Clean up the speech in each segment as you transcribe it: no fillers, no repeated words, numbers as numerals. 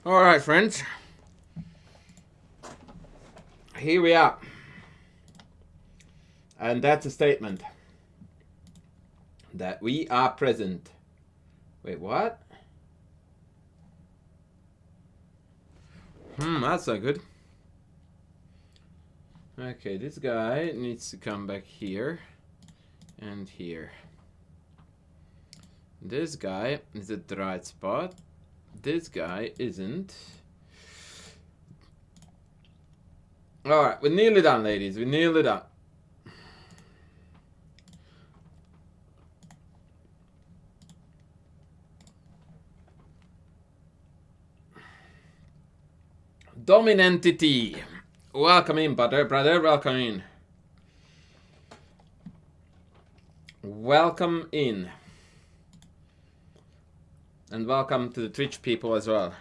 Alright, friends. Here we are. And that's a statement. That we are present. Wait, what? That's not good. Okay, this guy needs to come back here. And here. This guy is at the right spot. This guy isn't. Alright, we're nearly done, ladies. We're nearly done. Dominantity. Welcome in, brother. Welcome in. Welcome in. And welcome to the Twitch people as well.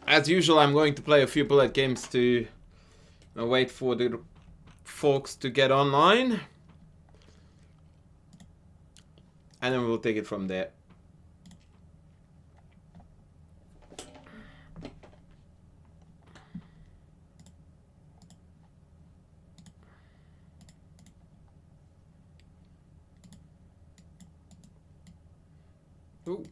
As usual, I'm going to play a few bullet games to wait for the folks to get online. And then we'll take it from there. Ooh.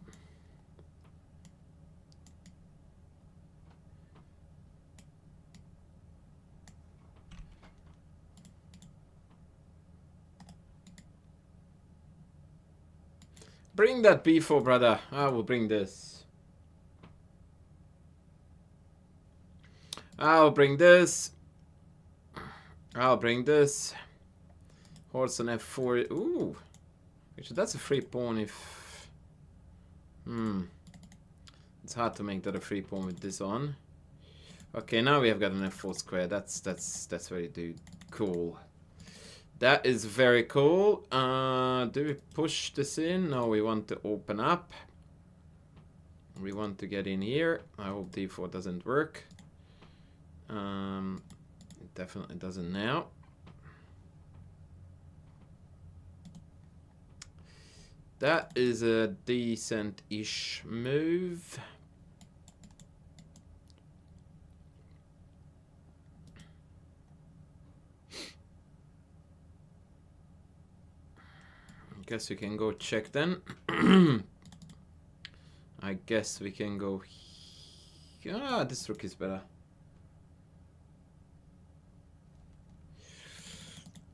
Bring that b4, brother. I will bring this. I'll bring this. I'll bring this. Horse on f4. Ooh. Actually, that's a free pawn if... It's hard to make that a free pawn with this on. Okay, now we have got an f4 square. That's very cool. That is very cool. Do we push this in? No, we want to open up. We want to get in here. I hope d4 doesn't work. It definitely doesn't now. That is a decent-ish move. Guess we can go check then. I guess we can go. This rook is better.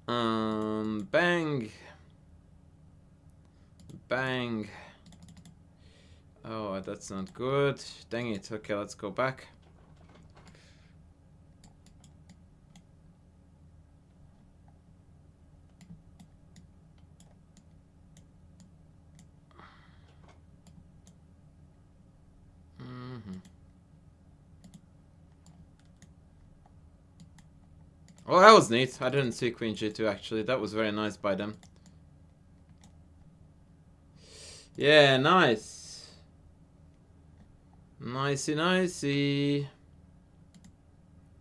Bang. Bang. Oh, that's not good. Dang it. Okay, let's go back. Oh, that was neat. I didn't see Queen G2 actually. That was very nice by them. Yeah, nice. Nicey, nicey.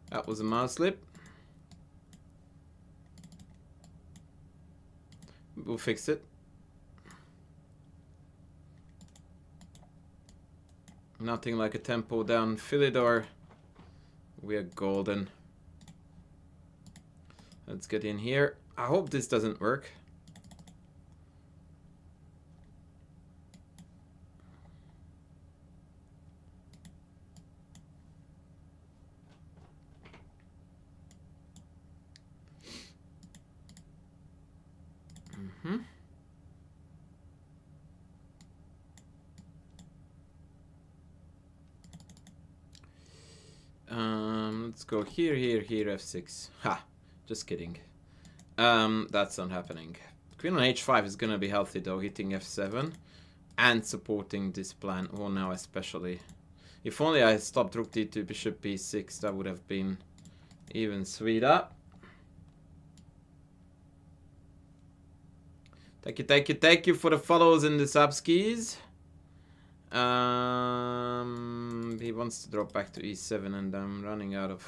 That was a mouse slip. We'll fix it. Nothing like a tempo down Philidor. We are golden. Let's get in here. I hope this doesn't work. Let's go here, here, here, f6. Ha! Just kidding. That's not happening. Queen on h5 is gonna be healthy though, hitting f7 and supporting this plan. Oh, now especially. If only I stopped rook d2, bishop b6, that would have been even sweeter. Thank you for the follows and the subskis. He wants to drop back to e7 and I'm running out of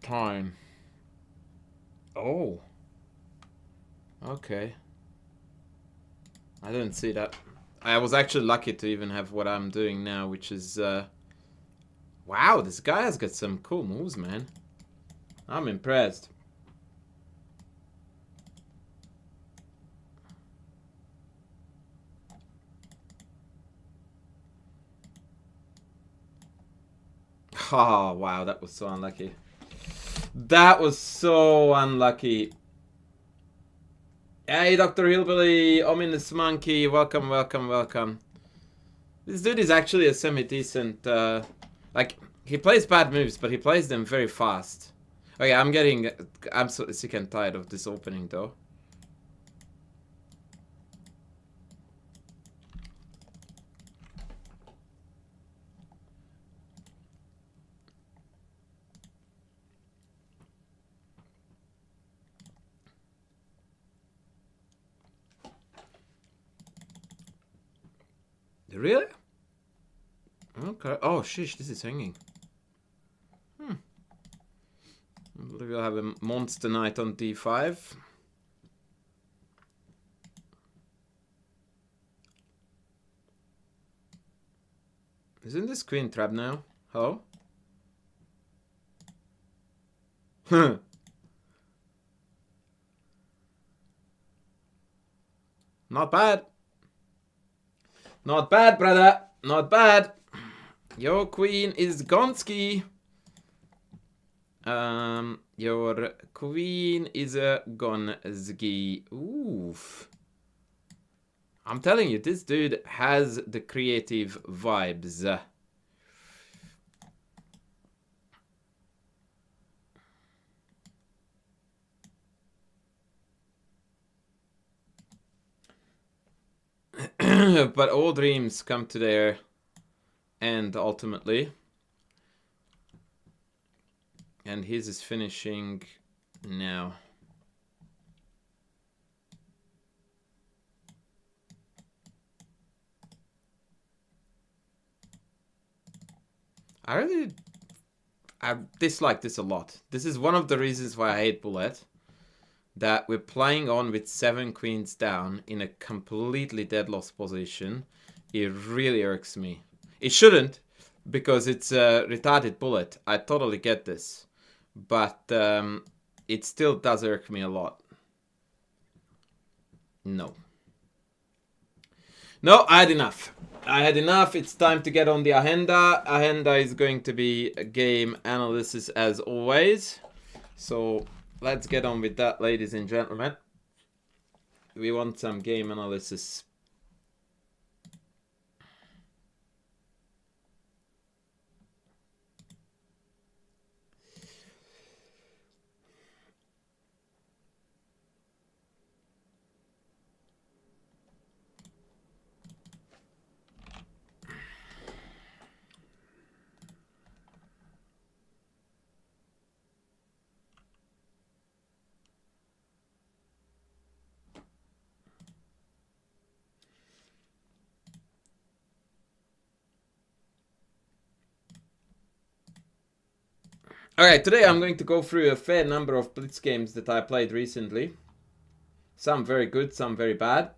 time. Oh. Okay. I didn't see that. I was actually lucky to even have what I'm doing now, which is... wow, this guy has got some cool moves, man. I'm impressed. Oh, wow, that was so unlucky. That was so unlucky. Hey, Dr. Hillbilly, Ominous Monkey, welcome, welcome, welcome. This dude is actually a semi-decent, like, he plays bad moves, but he plays them very fast. Okay, I'm getting absolutely sick and tired of this opening, though. Really? Okay. Oh, shish, this is hanging. I believe we'll have a monster knight on d5. Isn't this queen trap now? Hello? Not bad. Not bad, brother. Not bad. Your queen is Gonski. Your queen is a Gonski. Oof. I'm telling you, this dude has the creative vibes. But all dreams come to their end ultimately. And his is finishing now. I dislike this a lot. This is one of the reasons why I hate Bullet. That we're playing on with 7 queens down in a completely dead loss position. It really irks me. It shouldn't, because it's a retarded bullet. I totally get this. But it still does irk me a lot. No. No, I had enough. I had enough. It's time to get on the agenda. Agenda is going to be a game analysis as always. So let's get on with that, ladies and gentlemen. We want some game analysis. Alright, today I'm going to go through a fair number of Blitz games that I played recently. Some very good, some very bad.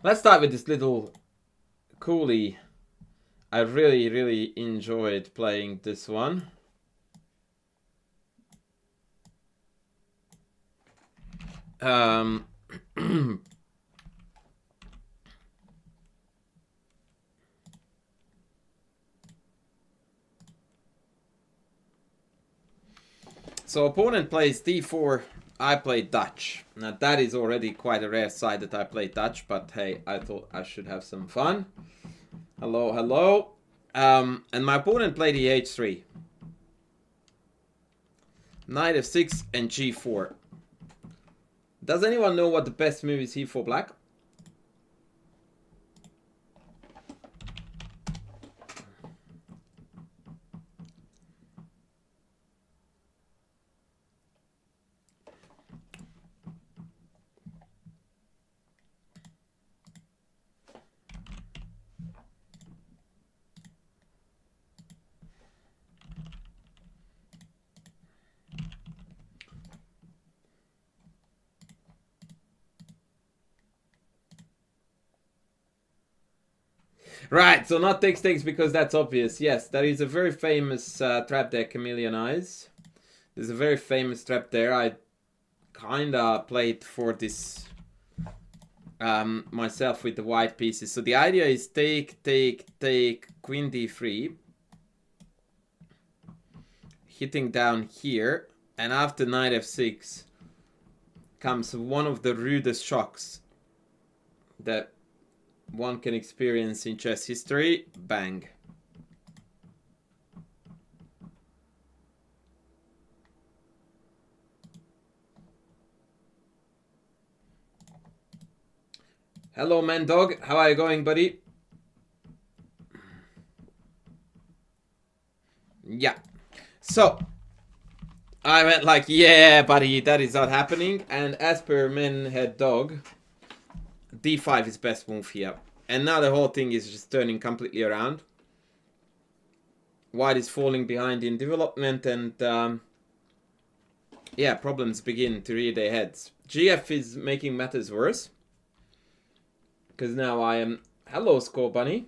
Let's start with this little Cooley. I really enjoyed playing this one. So opponent plays d4, I play Dutch. Now that is already quite a rare side that I play Dutch, but hey, I thought I should have some fun. Hello, hello. And my opponent played e3. Knight f6 and g4. Does anyone know what the best move is here for black? Right, so not takes because that's obvious. Yes, that is a very famous trap there, Chameleon Eyes. There's a very famous trap there. I kinda played for this myself with the white pieces. So the idea is take, Queen D3. Hitting down here. And after Knight F6 comes one of the rudest shocks that one can experience in chess history. Bang. Hello, man dog. How are you going, buddy? Yeah. So, I went like, yeah, buddy, that is not happening. And as per men head dog, D5 is best move here. And now the whole thing is just turning completely around. White is falling behind in development, and yeah, problems begin to rear their heads. GF is making matters worse. Because now I am... Hello, Score Bunny.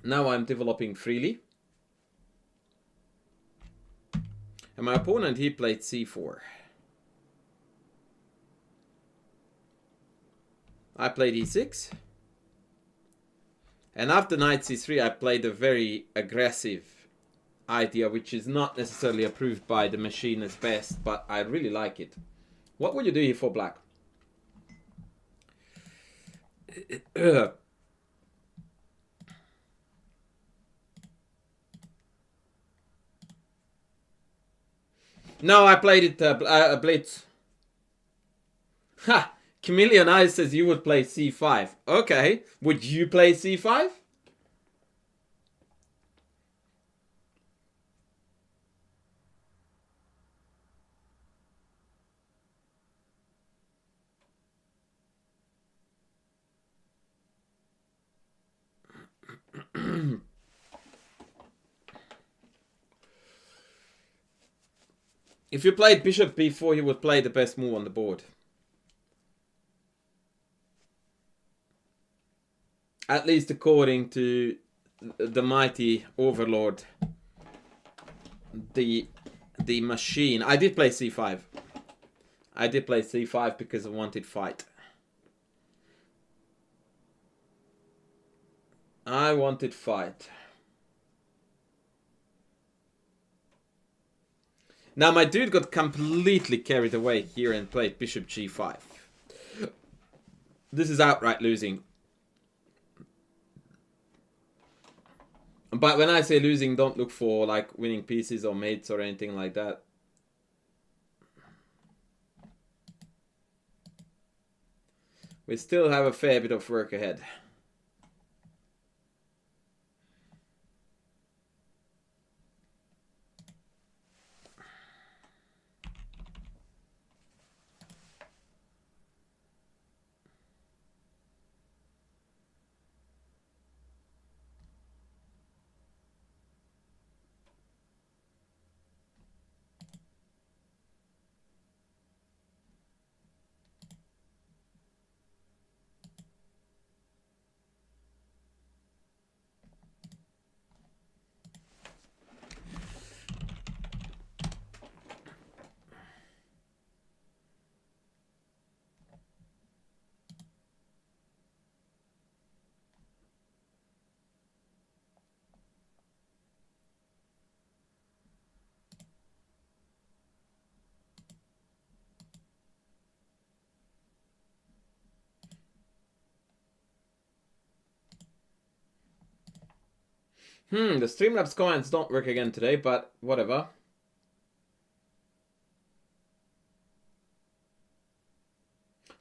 Now I'm developing freely. And my opponent, he played C4. I played E6. And after Knight C3, I played a very aggressive idea, which is not necessarily approved by the machine as best, but I really like it. What would you do here for black? No, I played it blitz. Ha! Chameleon Eyes says you would play C5. Okay. Would you play C5? If you played Bishop B4, you would play the best move on the board. At least according to the mighty overlord, the machine. I did play C5. I did play C5 because I wanted fight. I wanted fight. Now my dude got completely carried away here and played Bishop G5. This is outright losing. But when I say losing, don't look for like winning pieces or mates or anything like that. We still have a fair bit of work ahead. The Streamlabs comments don't work again today, but whatever.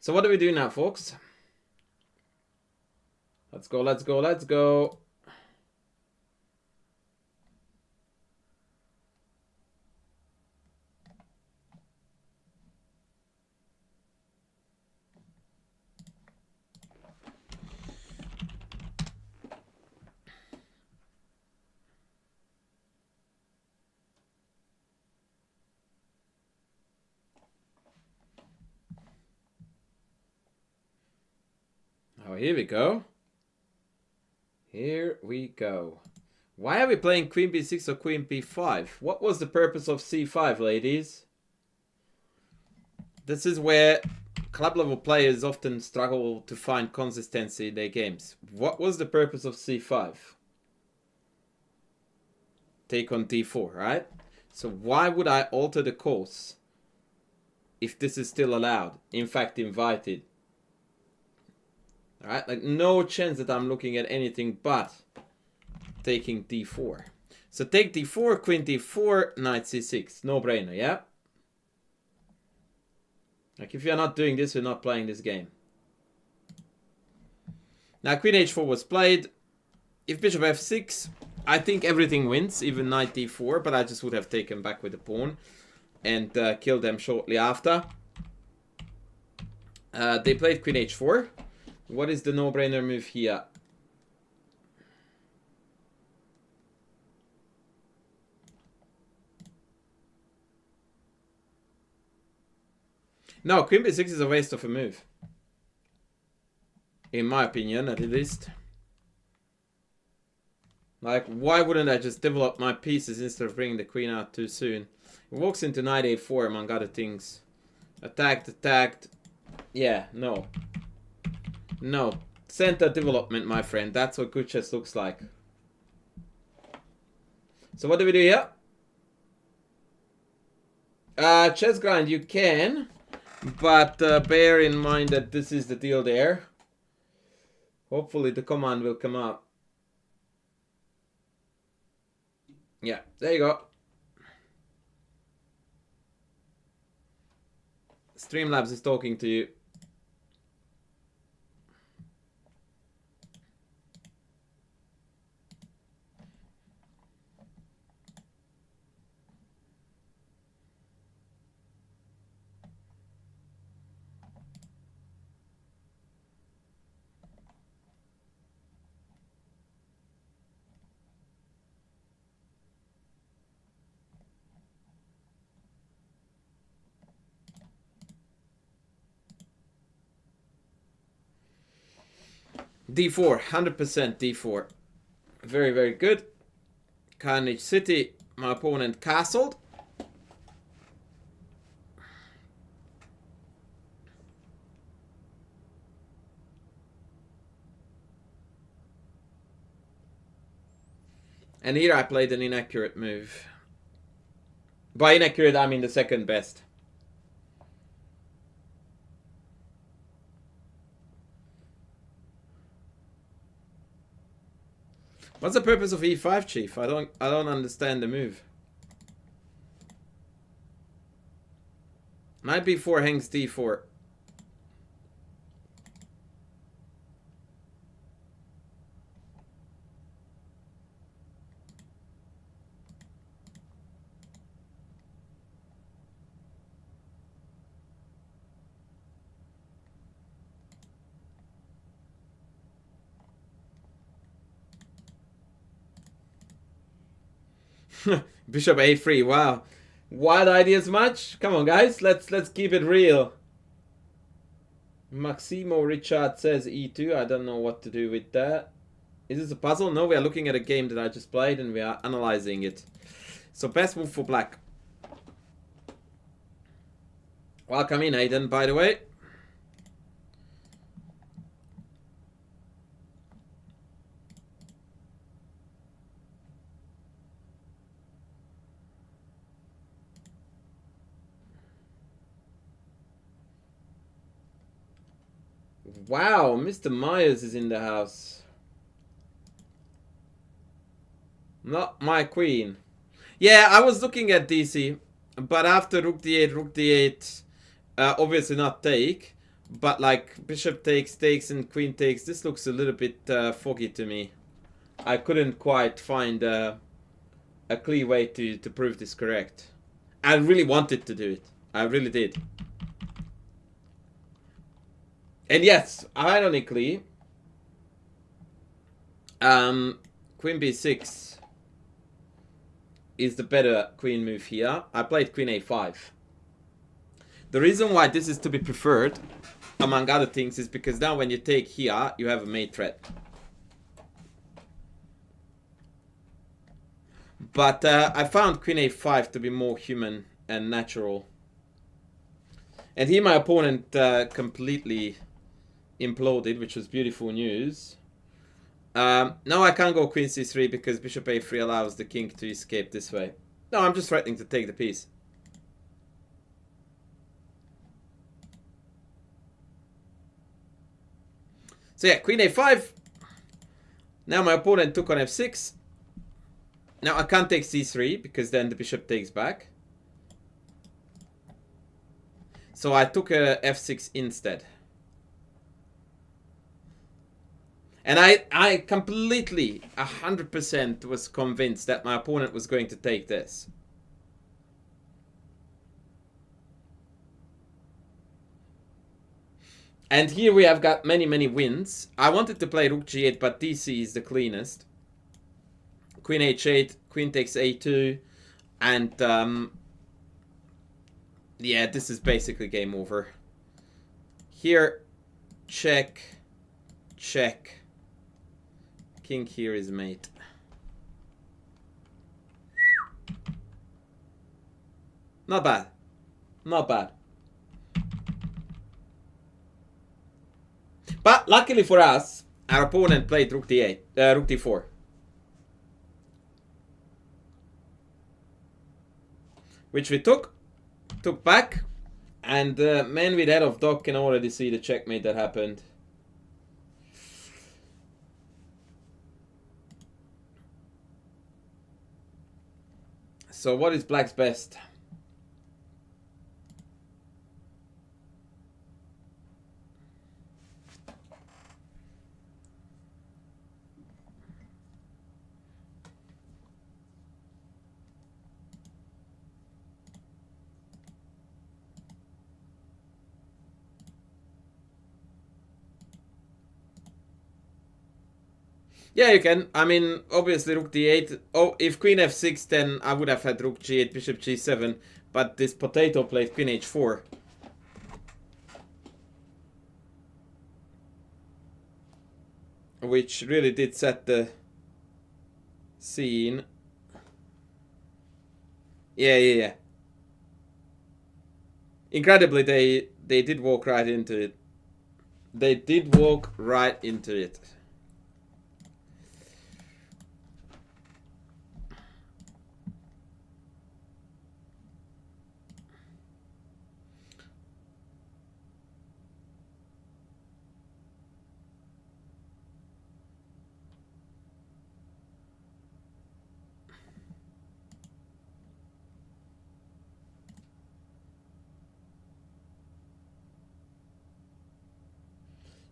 So what do we do now, folks? Let's go, let's go, let's go. Oh, here we go. Here we go. Why are we playing Queen B6 or Queen B5? What was the purpose of C5, ladies? This is where club level players often struggle to find consistency in their games. What was the purpose of C5? Take on D4, right? So why would I alter the course if this is still allowed? In fact, invited. Alright, like no chance that I'm looking at anything but taking D4. So take D4, Queen D4, Knight C6. No brainer, yeah? Like if you're not doing this, you're not playing this game. Now Queen H4 was played. If Bishop F6, I think everything wins, even Knight D4, but I just would have taken back with the pawn and killed them shortly after. They played Queen H4. What is the no-brainer move here? No, Queen B6 is a waste of a move. In my opinion, at least. Like, why wouldn't I just develop my pieces instead of bringing the queen out too soon? It walks into Knight A4 among other things. Attacked, attacked. Yeah, no. No. Center development, my friend. That's what good chess looks like. So what do we do here? Chess grind, you can. But bear in mind that this is the deal there. Hopefully the command will come up. Yeah, there you go. Streamlabs is talking to you. D4, 100% D4. Very, very good. Carnage City, my opponent castled. And here I played an inaccurate move. By inaccurate, I mean the second best. What's the purpose of E5, Chief? I don't understand the move. Knight B4 hangs D4. Bishop A3, wow. Wild ideas much? Come on guys, let's keep it real. Maximo Richard says E2. I don't know what to do with that. Is this a puzzle? No, we are looking at a game that I just played and we are analyzing it. So best move for black. Welcome in, Aiden, by the way. Wow, Mr. Myers is in the house. Not my queen. Yeah, I was looking at DC, but after rook d8, obviously not take. But like bishop takes and queen takes, this looks a little bit foggy to me. I couldn't quite find a clear way to prove this correct. I really wanted to do it. I really did. And yes, ironically, queen b6 is the better queen move here. I played queen a5. The reason why this is to be preferred, among other things, is because now when you take here, you have a mate threat. But I found queen a5 to be more human and natural. And here my opponent completely imploded, which was beautiful news. Now I can't go queen c3 because bishop a3 allows the king to escape this way. No, I'm just threatening to take the piece. So yeah, queen a5. Now my opponent took on f6. Now I can't take c3 because then the bishop takes back. So I took a f6 instead. And I completely, 100% was convinced that my opponent was going to take this. And here we have got many, many wins. I wanted to play rook g8, but dc is the cleanest. Queen h8, queen takes a2, and yeah, this is basically game over. Here, check, check. King here is mate. Not bad. Not bad. But luckily for us, our opponent played rook d8, rook d4. Which we took back, and man with head of dog can already see the checkmate that happened. So what is black's best? Yeah, you can. I mean, obviously rook d8. Oh, if queen f6, then I would have had rook g8, bishop g7. But this potato played queen h4. Which really did set the scene. Yeah. Incredibly, they did walk right into it. They did walk right into it.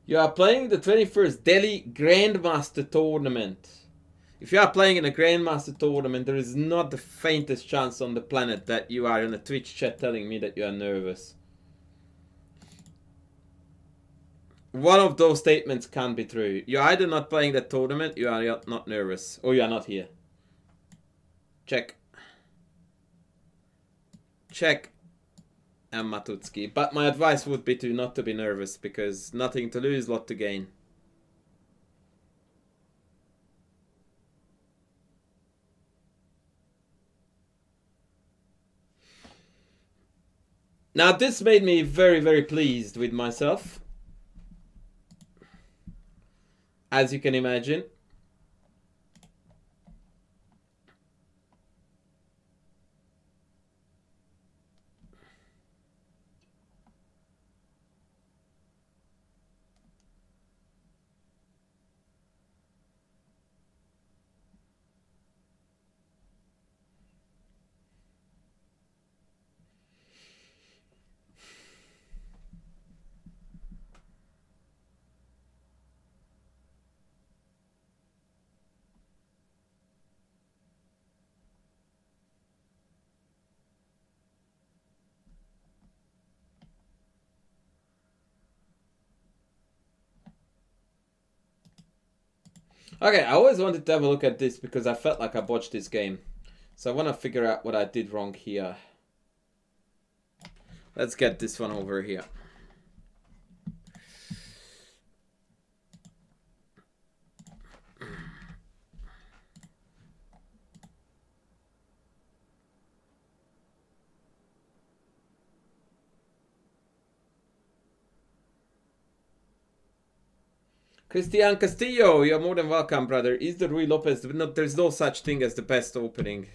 You are playing the 21st Delhi Grandmaster Tournament. If you are playing in a Grandmaster Tournament, there is not the faintest chance on the planet that you are in a Twitch chat telling me that you are nervous. One of those statements can't be true. You're either not playing that tournament, you are not nervous, or you are not here. Check. Check. And Matutski. But my advice would be to not to be nervous, because nothing to lose, lot to gain. Now this made me very, very pleased with myself, as you can imagine. Okay, I always wanted to have a look at this because I felt like I botched this game. So I want to figure out what I did wrong here. Let's get this one over here. Christian Castillo, you're more than welcome, brother. Is the Rui Lopez... No, there's no such thing as the best opening.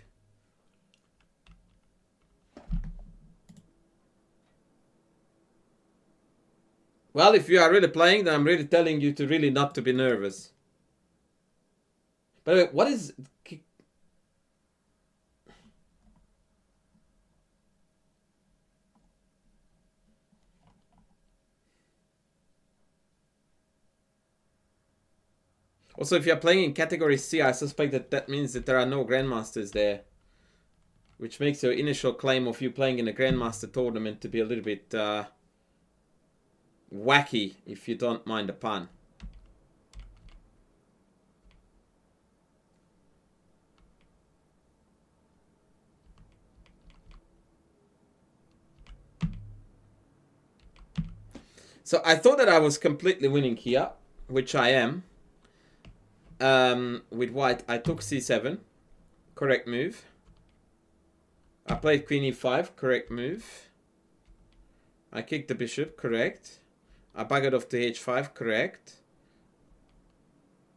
Well, if you are really playing, then I'm really telling you to really not to be nervous. By the way, what is... Also, if you're playing in Category C, I suspect that that means that there are no Grandmasters there. Which makes your initial claim of you playing in a Grandmaster tournament to be a little bit wacky, if you don't mind the pun. So I thought that I was completely winning here, which I am. With white, I took c7, correct move. I played queen e5, correct move. I kicked the bishop, correct. I buggered off to h5, correct.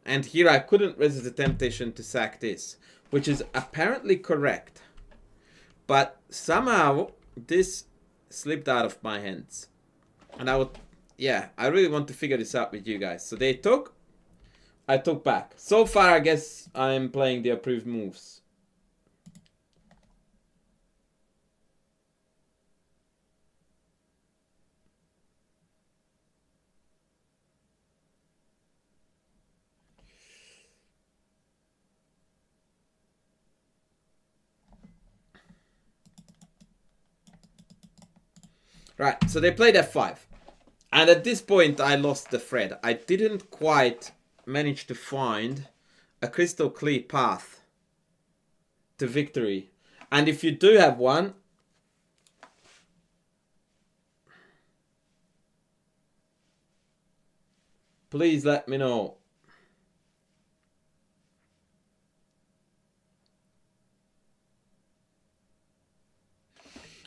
And here I couldn't resist the temptation to sack this, which is apparently correct. But somehow this slipped out of my hands. And I really want to figure this out with you guys. So they took, I took back. So far, I guess I'm playing the approved moves. Right, so they played f5. And at this point, I lost the thread. I didn't quite manage to find a crystal clear path to victory. And if you do have one, please let me know.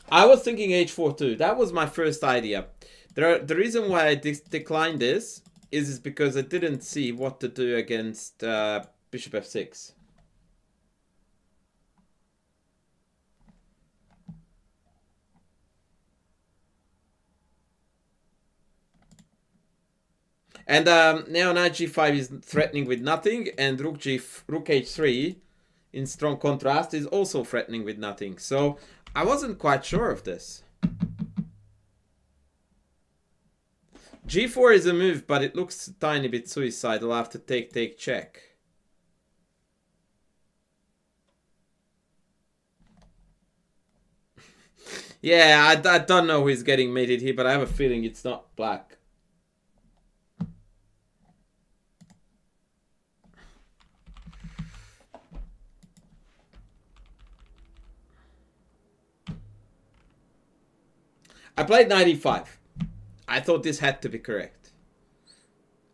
I was thinking h4 too. That was my first idea. The reason why I declined this is because I didn't see what to do against bishop f6. And now knight g5 is threatening with nothing, and rook h3 in strong contrast is also threatening with nothing. So I wasn't quite sure of this. g4 is a move, but it looks a tiny bit suicidal after take, check. Yeah, I don't know who's getting mated here, but I have a feeling it's not black. I played knight e5. I thought this had to be correct.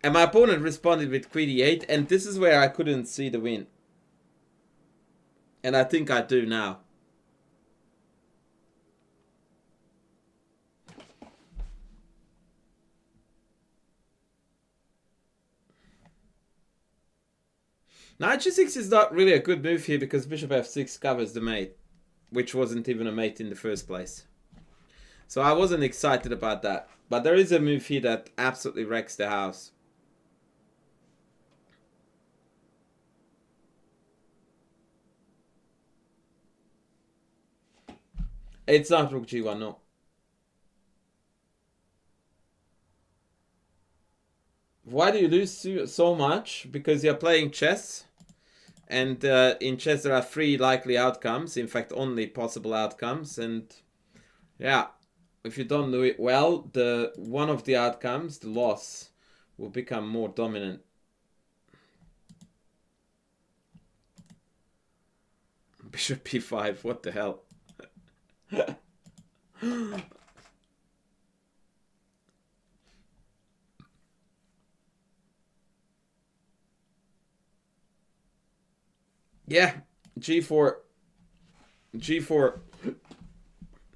And my opponent responded with queen e8, and this is where I couldn't see the win. And I think I do now. Knight g6 is not really a good move here because bishop f6 covers the mate, which wasn't even a mate in the first place. So I wasn't excited about that. But there is a move here that absolutely wrecks the house. It's not rook g1, no. Why do you lose so much? Because you're playing chess. And in chess there are 3 likely outcomes. In fact, only possible outcomes. And yeah, if you don't do it well, one of the outcomes, the loss, will become more dominant. Bishop b5. What the hell? Yeah, g4. G4.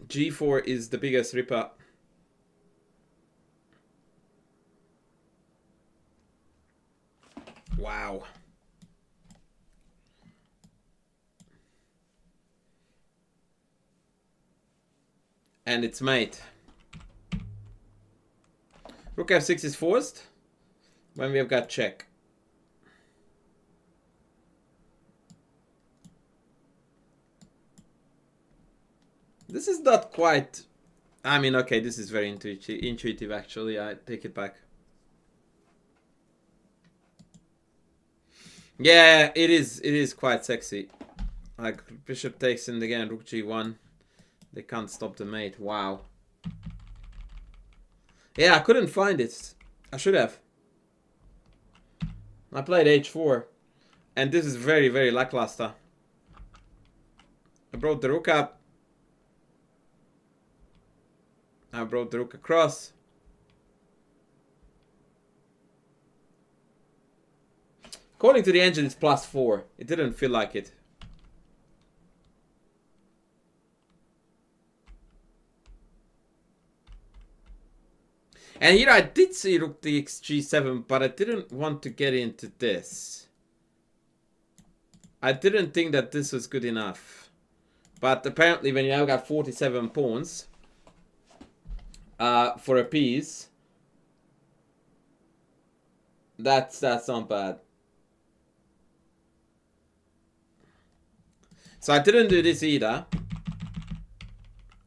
G4 is the biggest ripper. Wow. And it's mate. Rook f6 is forced when we have got check. This is not quite... I mean, okay, this is very intuitive actually. I take it back. Yeah, it is quite sexy. Like, bishop takes in again, rook g1. They can't stop the mate. Wow. Yeah, I couldn't find it. I should have. I played h4. And this is very, very lackluster. I brought the rook up. I brought the rook across. According to the engine, it's +4. It didn't feel like it. And here I did see rook dx g7, but I didn't want to get into this. I didn't think that this was good enough. But apparently when you now got 47 pawns for a piece, that's not bad. So I didn't do this either.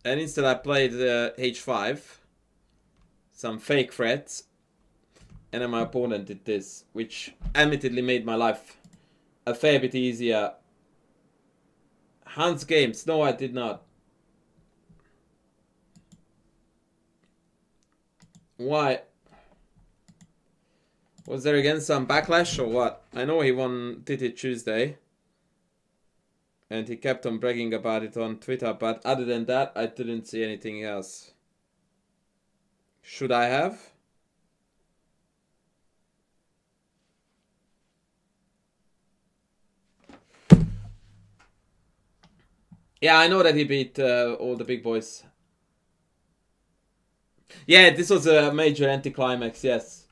And instead I played h5. Some fake threats. And then my opponent did this, which admittedly made my life a fair bit easier. Hans Games. No, I did not. Why? Was there again some backlash or what? I know he did it Tuesday. And he kept on bragging about it on Twitter. But other than that, I didn't see anything else. Should I have? Yeah, I know that he beat all the big boys. Yeah, this was a major anticlimax, yes.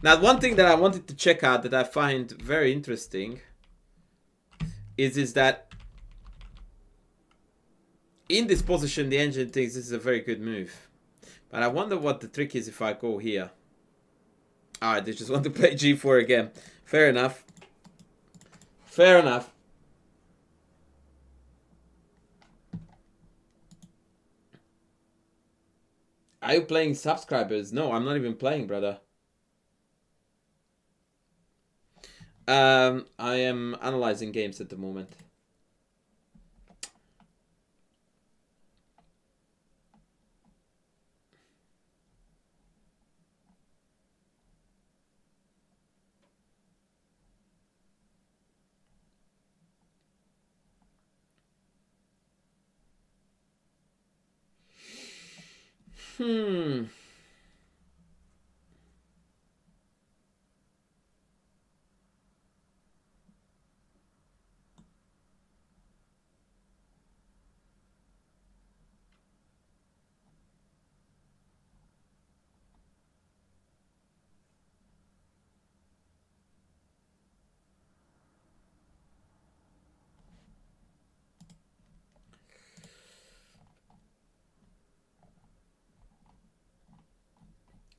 Now, one thing that I wanted to check out that I find very interesting is that in this position, the engine thinks this is a very good move. But I wonder what the trick is if I go here. Alright, they just want to play g4 again. Fair enough. Fair enough. Are you playing subscribers? No, I'm not even playing, brother. I am analyzing games at the moment.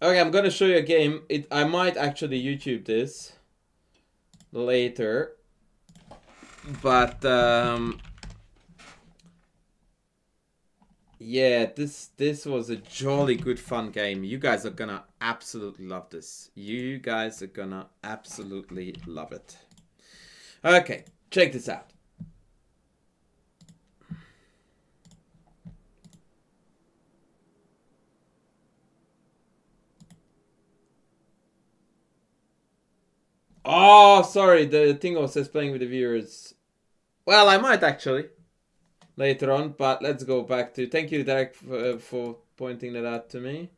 Okay, I'm gonna show you a game. I might actually YouTube this later, but yeah, this was a jolly good fun game. You guys are gonna absolutely love this. You guys are gonna absolutely love it. Okay, check this out. Oh, sorry, the thing says playing with the viewers Well, I might actually later on, but let's go back to... Thank you, Derek, for pointing that out to me.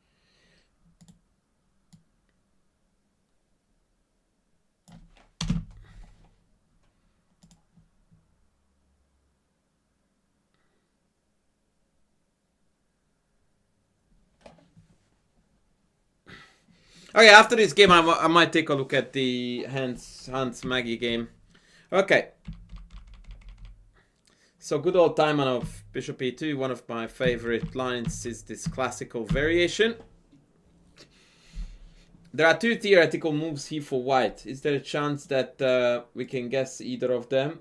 Okay, after this game, I might take a look at the Hans Maggie game. Okay. So good old Timon of Bishop E2. One of my favorite lines is this classical variation. There are two theoretical moves here for white. Is there a chance that we can guess either of them?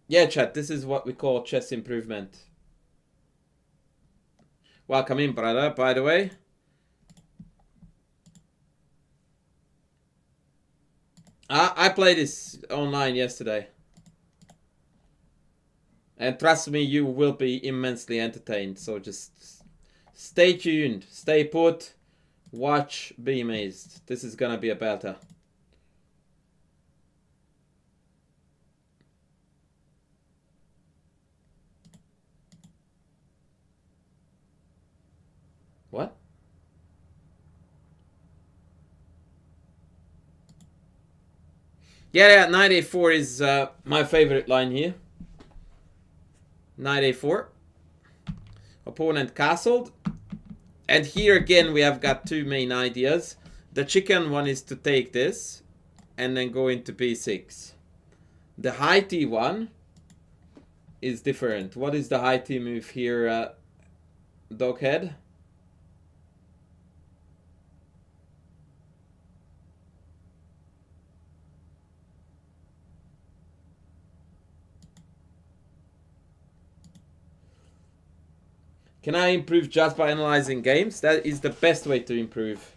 Yeah, chat, this is what we call chess improvement. Welcome in, brother, by the way. I played this online yesterday. And trust me, you will be immensely entertained. So just stay tuned, stay put, watch, be amazed. This is gonna be a belter. What? Yeah, knight a4 is my favorite line here. Knight a4. Opponent castled. And here again we have got two main ideas. The chicken one is to take this and then go into b6. The high t one is different. What is the high t move here, Doghead? Can I improve just by analyzing games? That is the best way to improve.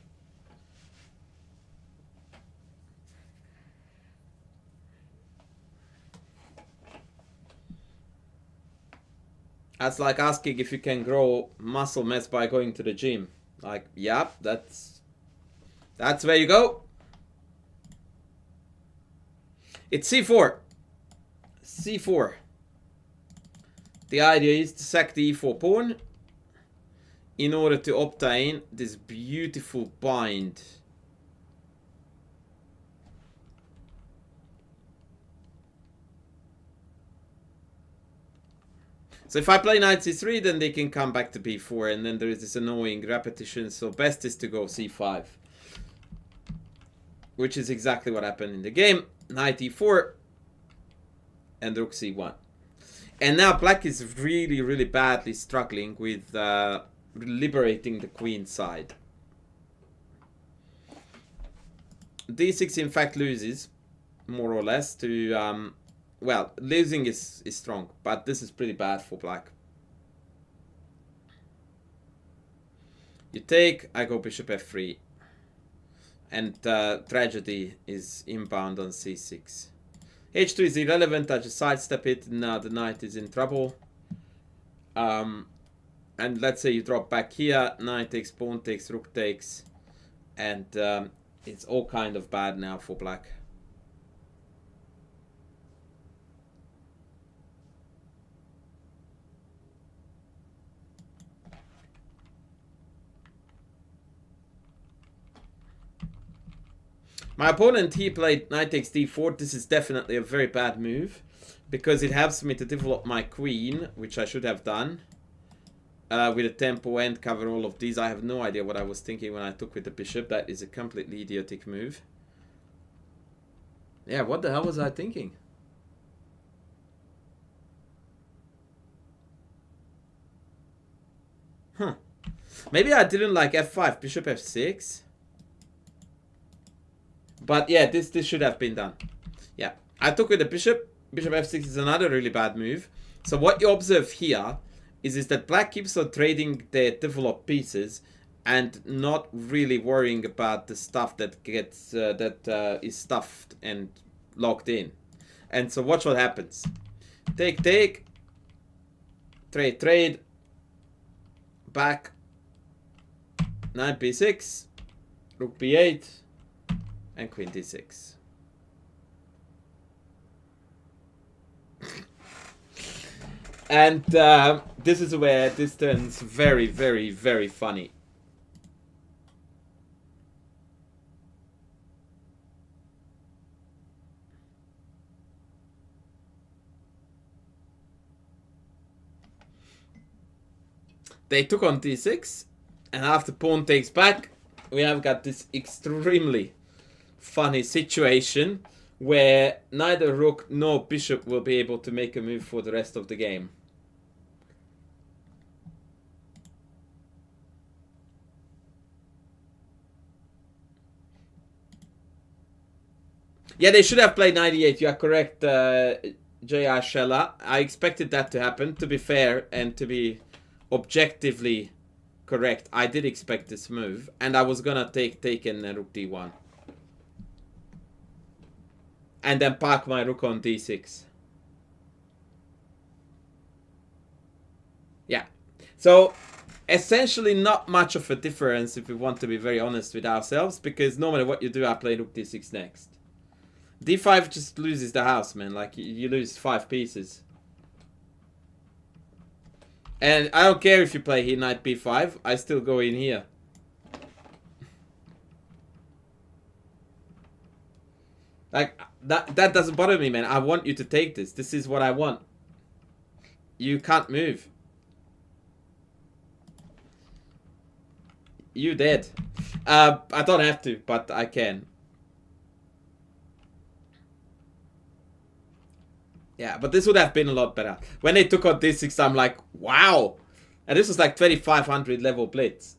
That's like asking if you can grow muscle mass by going to the gym. Like, yeah, that's where you go. It's c4. c4. The idea is to sack the e4 pawn in order to obtain this beautiful bind. So if I play knight c3, then they can come back to b4, and then there is this annoying repetition. So best is to go c5, which is exactly what happened in the game. Knight e4 and rook c1. And now black is really, really badly struggling with liberating the queen side. d6 in fact loses, more or less, to... well, losing is strong, but this is pretty bad for black. You take, I go bishop f3. And tragedy is inbound on c6. h2 is irrelevant, I just sidestep it. Now the knight is in trouble. And let's say you drop back here, knight takes, pawn takes, rook takes. And it's all kind of bad now for black. My opponent, he played knight takes d4. This is definitely a very bad move, because it helps me to develop my queen, which I should have done. With a tempo and cover all of these. I have no idea what I was thinking when I took with the bishop. That is a completely idiotic move. Yeah, what the hell was I thinking? Huh. Maybe I didn't like f5, bishop f6. But yeah, this should have been done. Yeah, I took with the bishop. Bishop f6 is another really bad move. So what you observe here is that black keeps on trading the developed pieces and not really worrying about the stuff that gets is stuffed and locked in. And so watch what happens. Take, take, trade, trade, back, knight b6, rook b8, and queen d6. And this is where this turns very, very, very funny. They took on d6, and after pawn takes back, we have got this extremely funny situation where neither rook nor bishop will be able to make a move for the rest of the game. Yeah, they should have played 98. You are correct, J.R. Shella. I expected that to happen. To be fair and to be objectively correct, I did expect this move, and I was gonna take in rook d1. And then park my rook on d6. Yeah. So, essentially not much of a difference if we want to be very honest with ourselves, because normally what you do, I play rook d6 next. d5 just loses the house, man. Like, you lose 5 pieces. And I don't care if you play here knight b5, I still go in here. Like, that doesn't bother me, man. I want you to take this. This is what I want. You can't move. You dead. I don't have to, but I can. Yeah, but this would have been a lot better. When they took on d6, I'm like, wow. And this was like 2500 level blitz.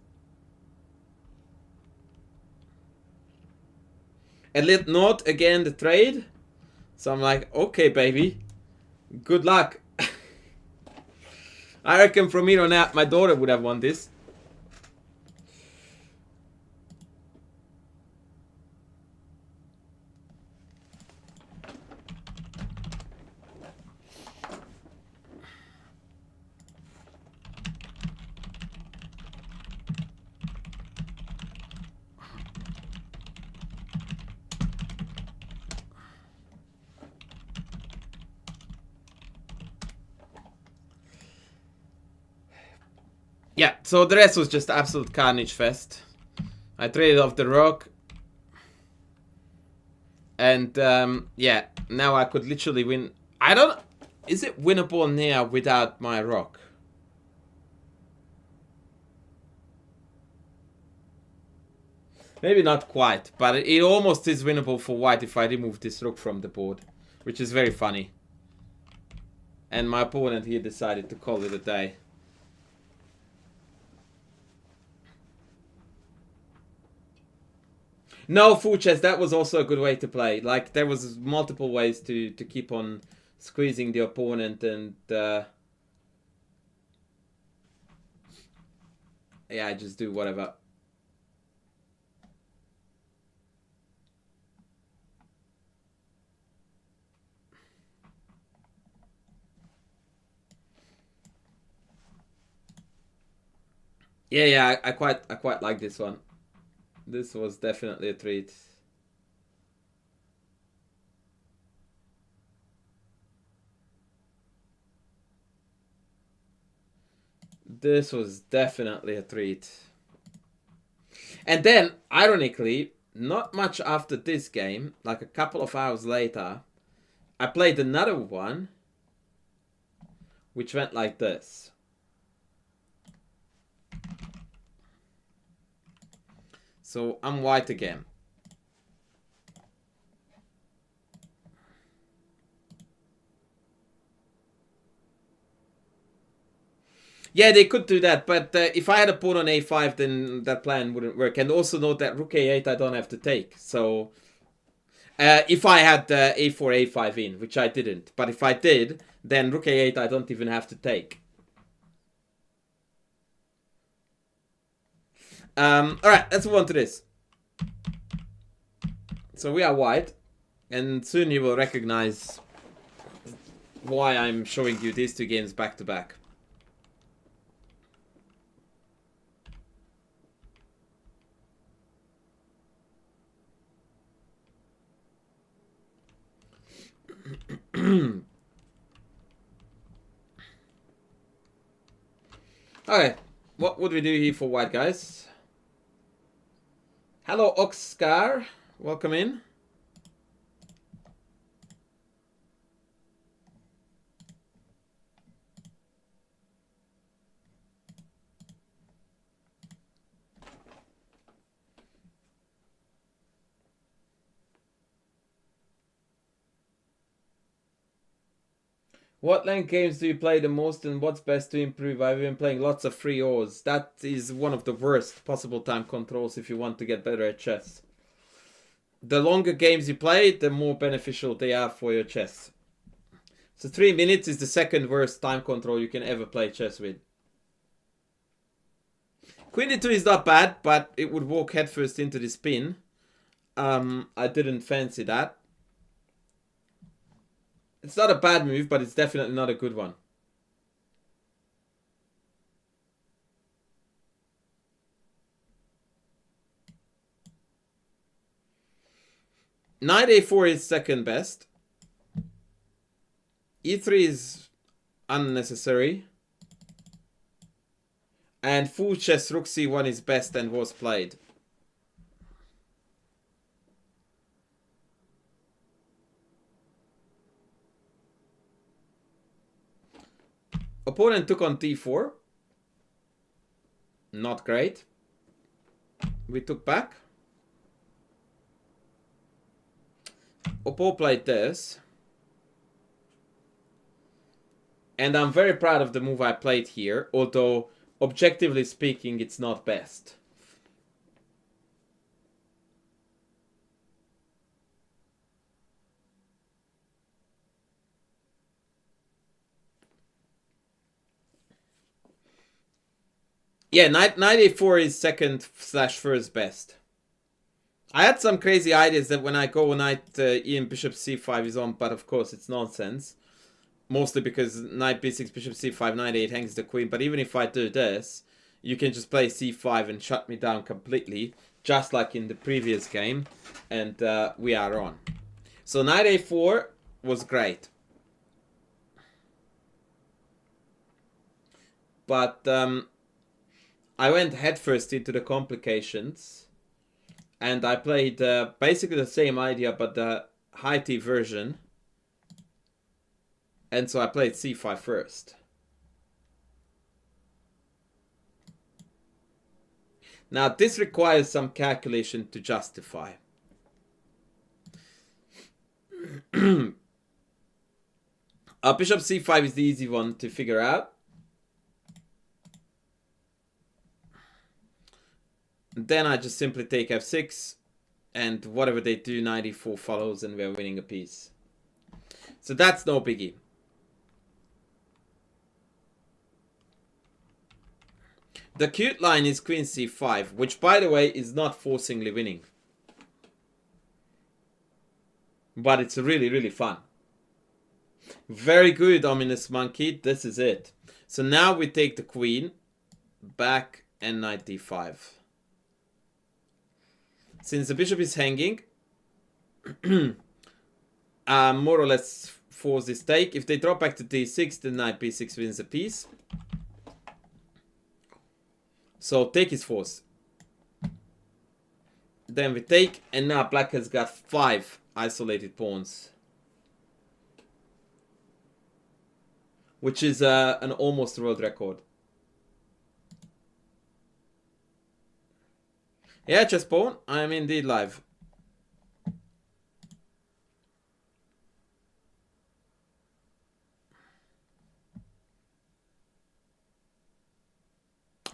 And let not again the trade. So I'm like, okay, baby. Good luck. I reckon from here on out, my daughter would have won this. Yeah, so the rest was just absolute carnage fest. I traded off the rook. And, yeah, now I could literally win. I don't... Is it winnable now without my rook? Maybe not quite, but it almost is winnable for white if I remove this rook from the board. Which is very funny. And my opponent here decided to call it a day. No, full chess, that was also a good way to play. Like, there was multiple ways to keep on squeezing the opponent and... yeah, just do whatever. Yeah, I quite like this one. This was definitely a treat. This was definitely a treat. And then, ironically, not much after this game, like a couple of hours later, I played another one, which went like this. So I'm white again. Yeah, they could do that, but if I had a pawn on a5, then that plan wouldn't work. And also note that rook a8 I don't have to take. So if I had a4, a5 in, which I didn't. But if I did, then rook a8 I don't even have to take. Alright, let's move on to this. So we are white, and soon you will recognize why I'm showing you these two games back to back. Okay, what would we do here for white, guys? Hello, Oxcar. Welcome in. What lane games do you play the most and what's best to improve? I've been playing lots of free ores. That is one of the worst possible time controls if you want to get better at chess. The longer games you play, the more beneficial they are for your chess. So 3 minutes is the second worst time control you can ever play chess with. Queen d2 is not bad, but it would walk headfirst into the spin. I didn't fancy that. It's not a bad move, but it's definitely not a good one. Knight a4 is second best. e3 is unnecessary. And full chess rook c1 is best and was played. Opponent took on d4. Not great. We took back. Oppo played this. And I'm very proud of the move I played here, although objectively speaking it's not best. Yeah, knight a4 is second / first best. I had some crazy ideas that when I go knight Ian bishop c5 is on, but of course it's nonsense. Mostly because knight b6, bishop c5, knight 8 hangs the queen. But even if I do this, you can just play c5 and shut me down completely, just like in the previous game. And we are on. So knight a4 was great. But I went headfirst into the complications. And I played basically the same idea, but the high T version. And so I played c5 first. Now this requires some calculation to justify. Bishop c5 is the easy one to figure out. Then I just simply take f6, and whatever they do, knight e4 follows, and we're winning a piece. So that's no biggie. The cute line is queen c5, which by the way is not forcingly winning. But it's really, really fun. Very good, ominous monkey. This is it. So now we take the queen back and knight d5. Since the bishop is hanging, more or less force this take. If they drop back to d6, then knight b6 wins a piece. So take is forced. Then we take, and now black has got 5 isolated pawns. Which is an almost world record. Yeah, chess pawn, I am indeed live.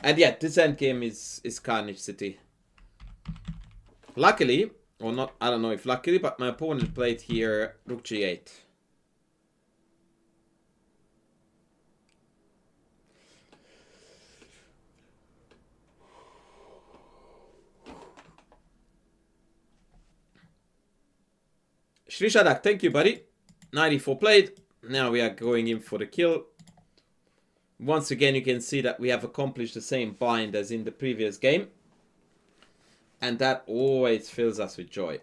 And yeah, this endgame is Carnage City. Luckily, or not, I don't know if luckily, but my opponent played here rook g8. Shri Shadak, thank you, buddy. 94 played. Now we are going in for the kill. Once again, you can see that we have accomplished the same bind as in the previous game. And that always fills us with joy.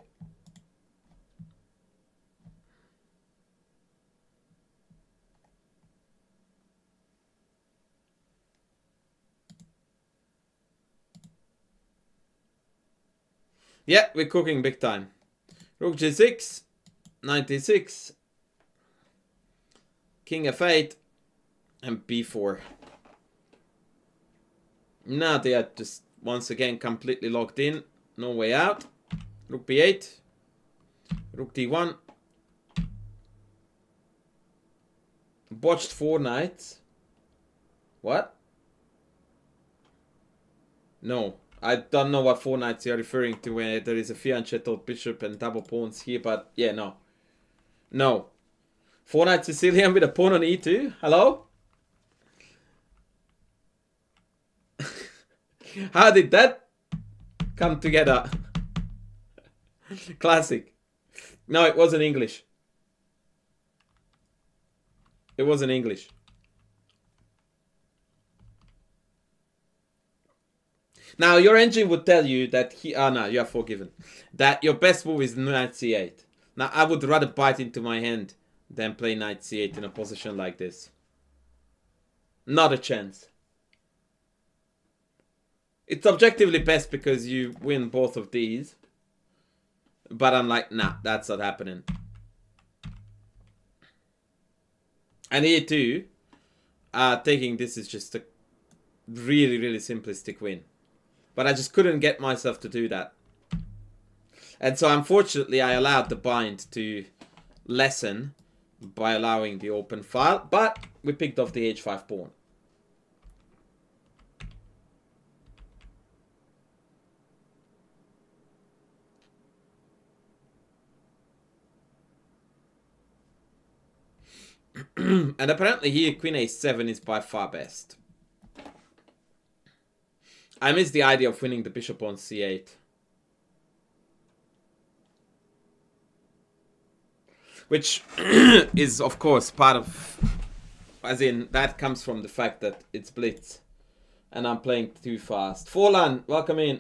Yeah, we're cooking big time. Rook G6, 96. King F8 and B4. Now they are just once again completely locked in. No way out. Rook B8. Rook D1. Botched 4 knights. What? No. I don't know what 4 knights you're referring to where there is a fianchetto bishop and double pawns here, but yeah, no. No. 4 knights Sicilian with a pawn on E2? Hello? How did that come together? Classic. No, it wasn't English. It wasn't English. Now, your engine would tell you that no, you are forgiven. That your best move is knight c8. Now, I would rather bite into my hand than play knight c8 in a position like this. Not a chance. It's objectively best because you win both of these. But I'm like, nah, that's not happening. And here too, taking this is just a really, really simplistic win. But I just couldn't get myself to do that. And so unfortunately I allowed the bind to lessen by allowing the open file. But we picked off the h5 pawn. And apparently here queen a7 is by far best. I miss the idea of winning the bishop on c8. Which is, of course, part of... As in, that comes from the fact that it's blitz. And I'm playing too fast. Forlan, welcome in.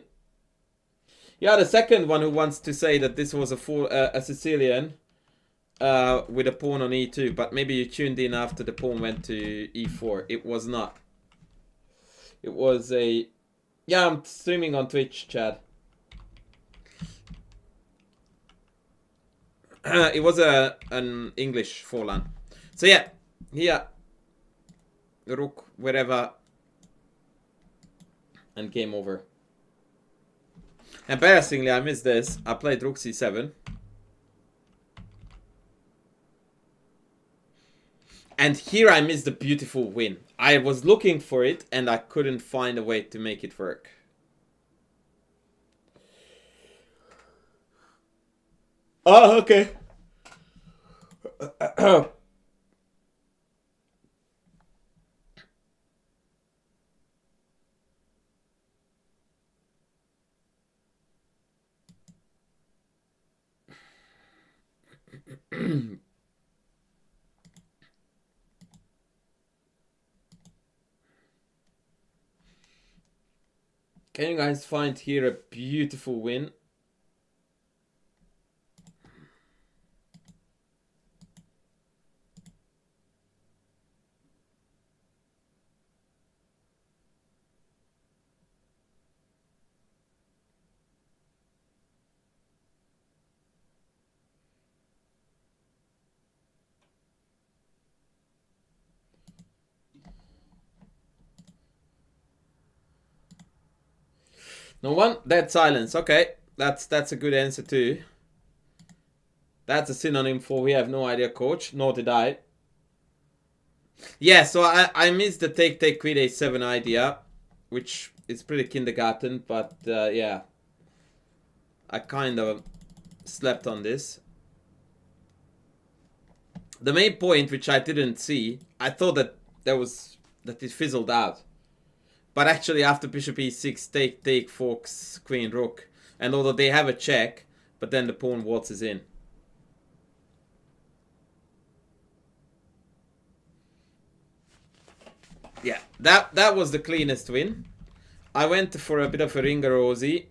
Yeah, the second one who wants to say that this was a Sicilian with a pawn on e2. But maybe you tuned in after the pawn went to e4. It was not. It was a... Yeah, I'm streaming on Twitch, Chad. It was an English Forlan. So yeah, here, rook wherever, and game over. Embarrassingly, I missed this. I played rook c7. And here I missed a beautiful win. I was looking for it and I couldn't find a way to make it work. Oh, okay. Can you guys find here a beautiful win? No one? Dead silence. Okay. That's a good answer too. That's a synonym for we have no idea, coach. Nor did I. Yeah, so I missed the take queen a7 idea, which is pretty kindergarten, but yeah. I kind of slept on this. The main point, which I didn't see, I thought that it fizzled out. But actually after bishop e6, take, forks, queen, rook. And although they have a check, but then the pawn waltzes in. Yeah, that was the cleanest win. I went for a bit of a Ringarosi.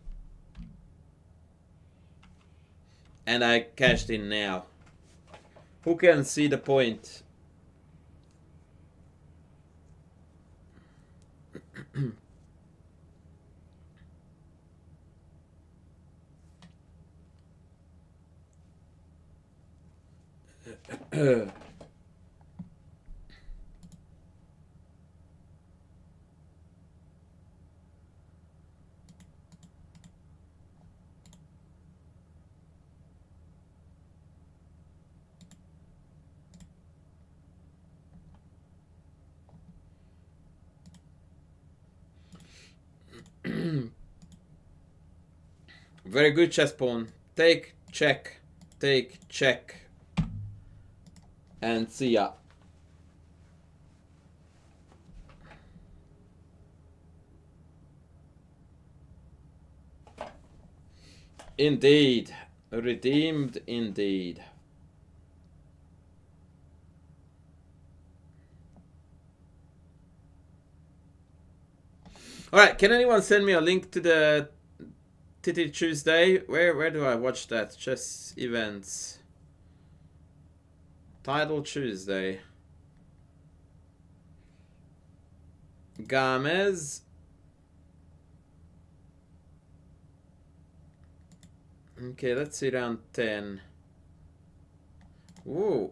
And I cashed in now. Who can see the point? Very good chess pawn. Take, check, take, check. And see ya. Indeed. Redeemed indeed. Alright, can anyone send me a link to the Titty Tuesday? Where do I watch that? Chess events. Title Tuesday. Gamez. Okay, let's see round 10. Ooh.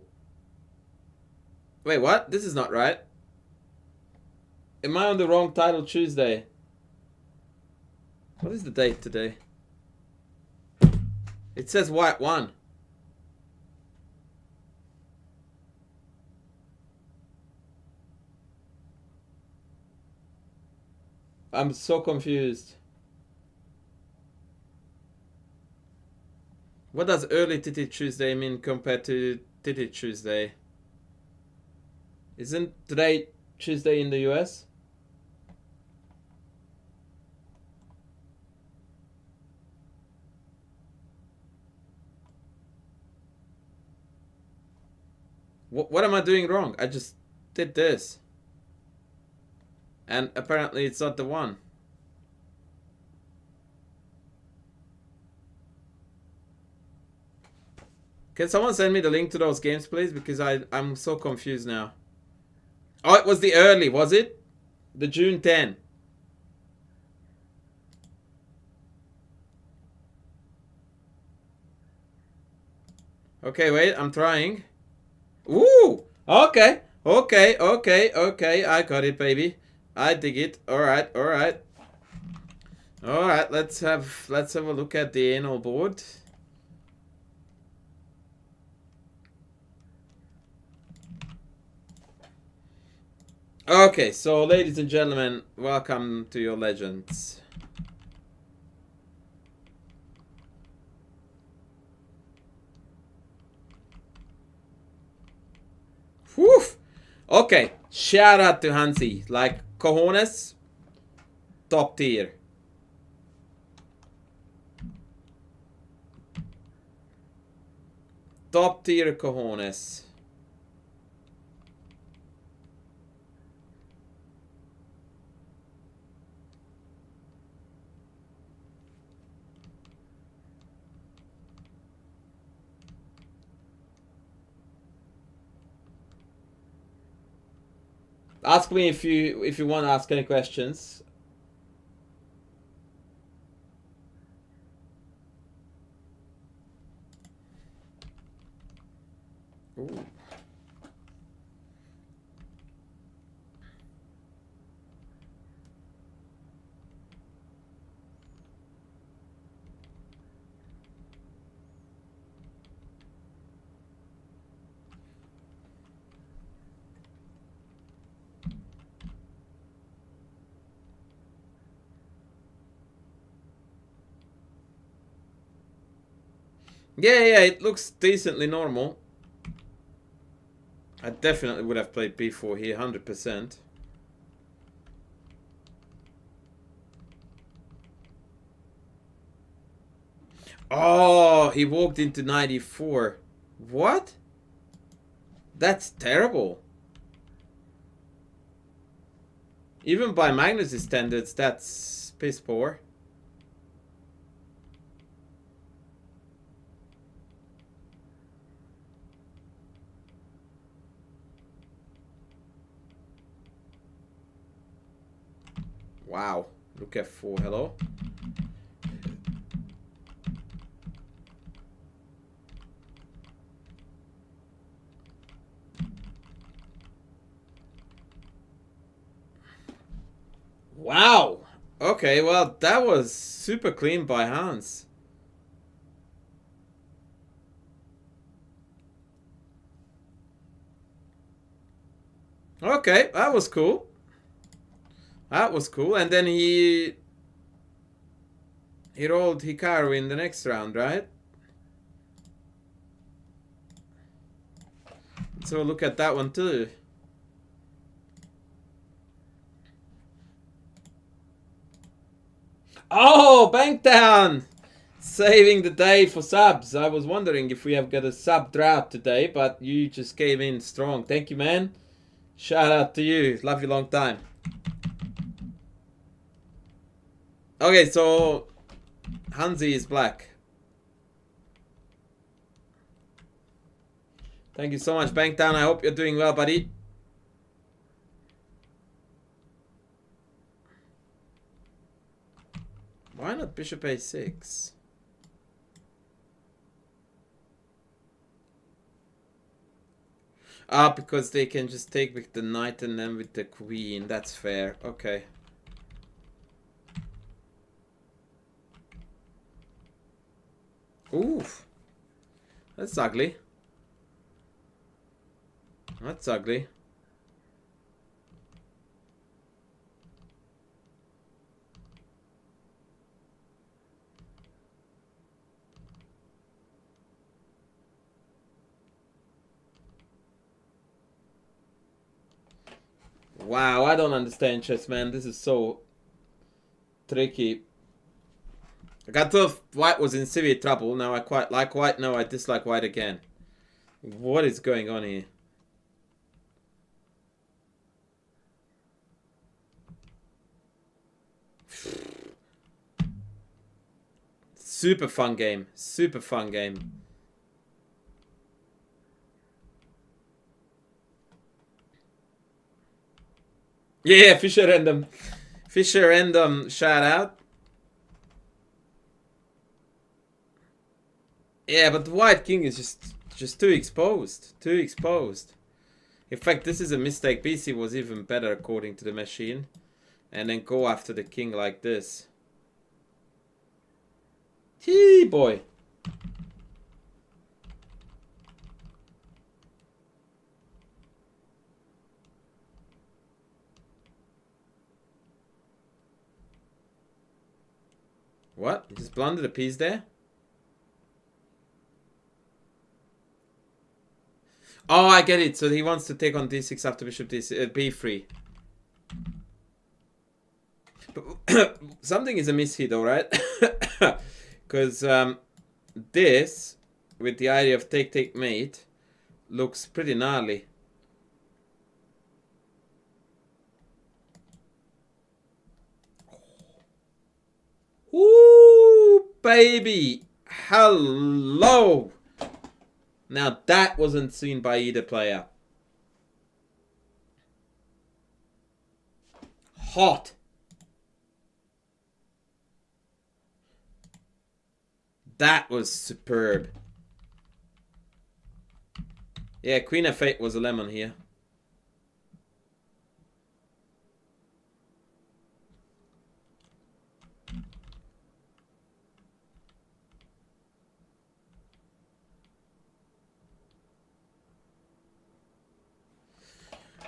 Wait, what? This is not right. Am I on the wrong Title Tuesday? What is the date today? It says white 1. I'm so confused. What does early Titty Tuesday mean compared to Titty Tuesday? Isn't today Tuesday in the US? What am I doing wrong? I just did this. And apparently it's not the one. Can someone send me the link to those games, please? Because I'm so confused now. Oh, it was the early, was it? The June 10. Okay, wait, I'm trying. Ooh! Okay, okay, okay, okay. I got it, baby. I dig it. Alright, alright. Alright, let's have a look at the anal board. Okay, so ladies and gentlemen, welcome to your legends. Whew! Okay, shout out to Hansi. Like, cojones, top tier. Top tier cojones. Ask me if you want to ask any questions. Ooh. Yeah, it looks decently normal. I definitely would have played b4 here, 100%. Oh, he walked into 94. What? That's terrible. Even by Magnus' standards, that's piss poor. Wow. Look at 4. Hello. Wow. Okay, well, that was super clean by Hans. Okay, that was cool. That was cool. And then he rolled Hikaru in the next round, right? So look at that one too. Oh, Bankdown! Saving the day for subs. I was wondering if we have got a sub drought today, but you just came in strong. Thank you, man. Shout out to you. Love you long time. Okay, so Hansi is black. Thank you so much, Bankdown. I hope you're doing well, buddy. Why not bishop a6? Ah, because they can just take with the knight and then with the queen. That's fair. Okay. Oof. That's ugly. That's ugly. Wow, I don't understand chess, man. This is so tricky. I got told white was in severe trouble. Now I quite like white. Now I dislike white again. What is going on here? Super fun game. Super fun game. Yeah, Fisher Random. Fisher Random shout out. Yeah, but the white king is just too exposed. Too exposed. In fact, this is a mistake. BC was even better according to the machine. And then go after the king like this. Hee boy. What? You just blundered a piece there? Oh, I get it. So he wants to take on d6 after bishop b3. But something is amiss here though, right? Because this, with the idea of take mate, looks pretty gnarly. Ooh, baby. Hello. Now that wasn't seen by either player. Hot. That was superb. Yeah, Queen f8 was a lemon here.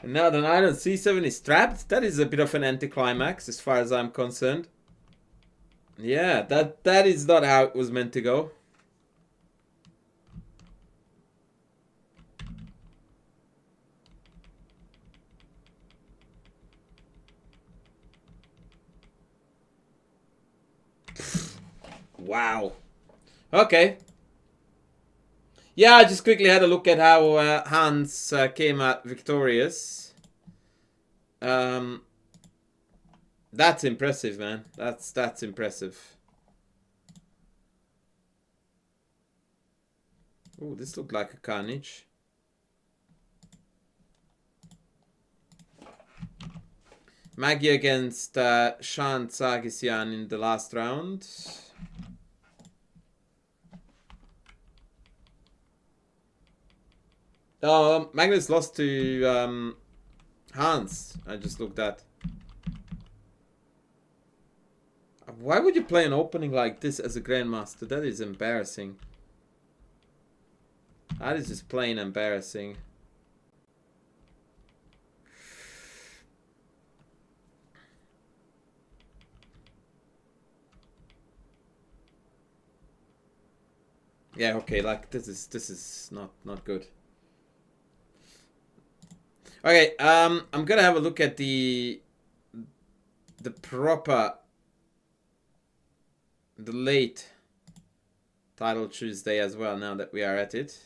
And now the knight on c7 is trapped. That is a bit of an anticlimax as far as I'm concerned. Yeah, that is not how it was meant to go. Wow. Okay. Yeah, I just quickly had a look at how Hans came out victorious. That's impressive, man. That's impressive. Oh, this looked like a carnage. Maggie against Shan Sargsyan in the last round. Magnus lost to Hans. I just looked at. Why would you play an opening like this as a grandmaster? That is embarrassing. That is just plain embarrassing. Yeah, okay, like this is not good. Okay, I'm gonna have a look at the late title Tuesday as well, now that we are at it.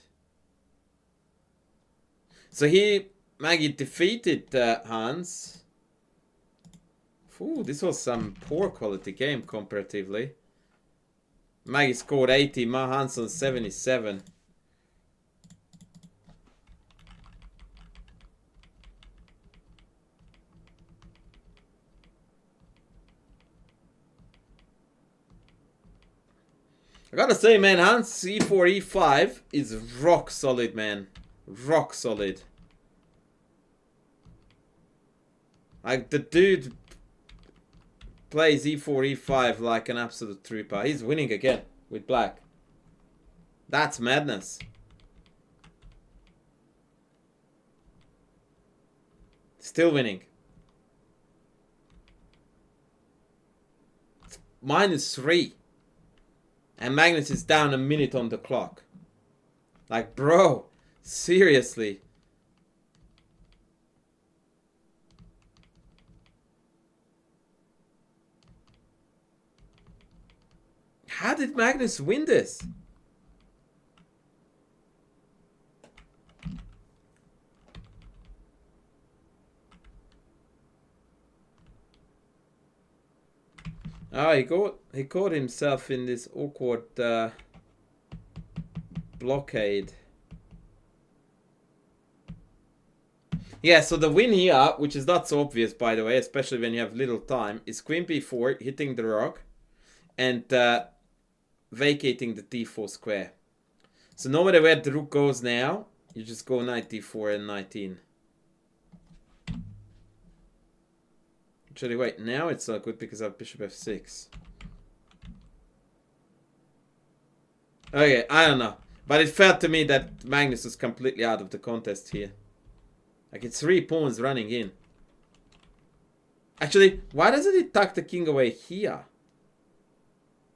So Maggie defeated Hans. Ooh, this was some poor quality game comparatively. Maggie scored 80, Hans on 77. I gotta say, man, Hans c4, e5 is rock solid, man. Rock solid. Like, the dude plays e4, e5 like an absolute trooper. He's winning again with black. That's madness. Still winning. -3. And Magnus is down a minute on the clock. Like, bro, seriously. How did Magnus win this? Oh, he caught himself in this awkward blockade. Yeah, so the win here, which is not so obvious, by the way, especially when you have little time, is queen b4, hitting the rook, and vacating the d4 square. So no matter where the rook goes now, you just go knight d4 and 19. Actually, wait, now it's not good because I have bishop f6. Okay, I don't know. But it felt to me that Magnus was completely out of the contest here. Like, it's 3 pawns running in. Actually, why doesn't he tuck the king away here?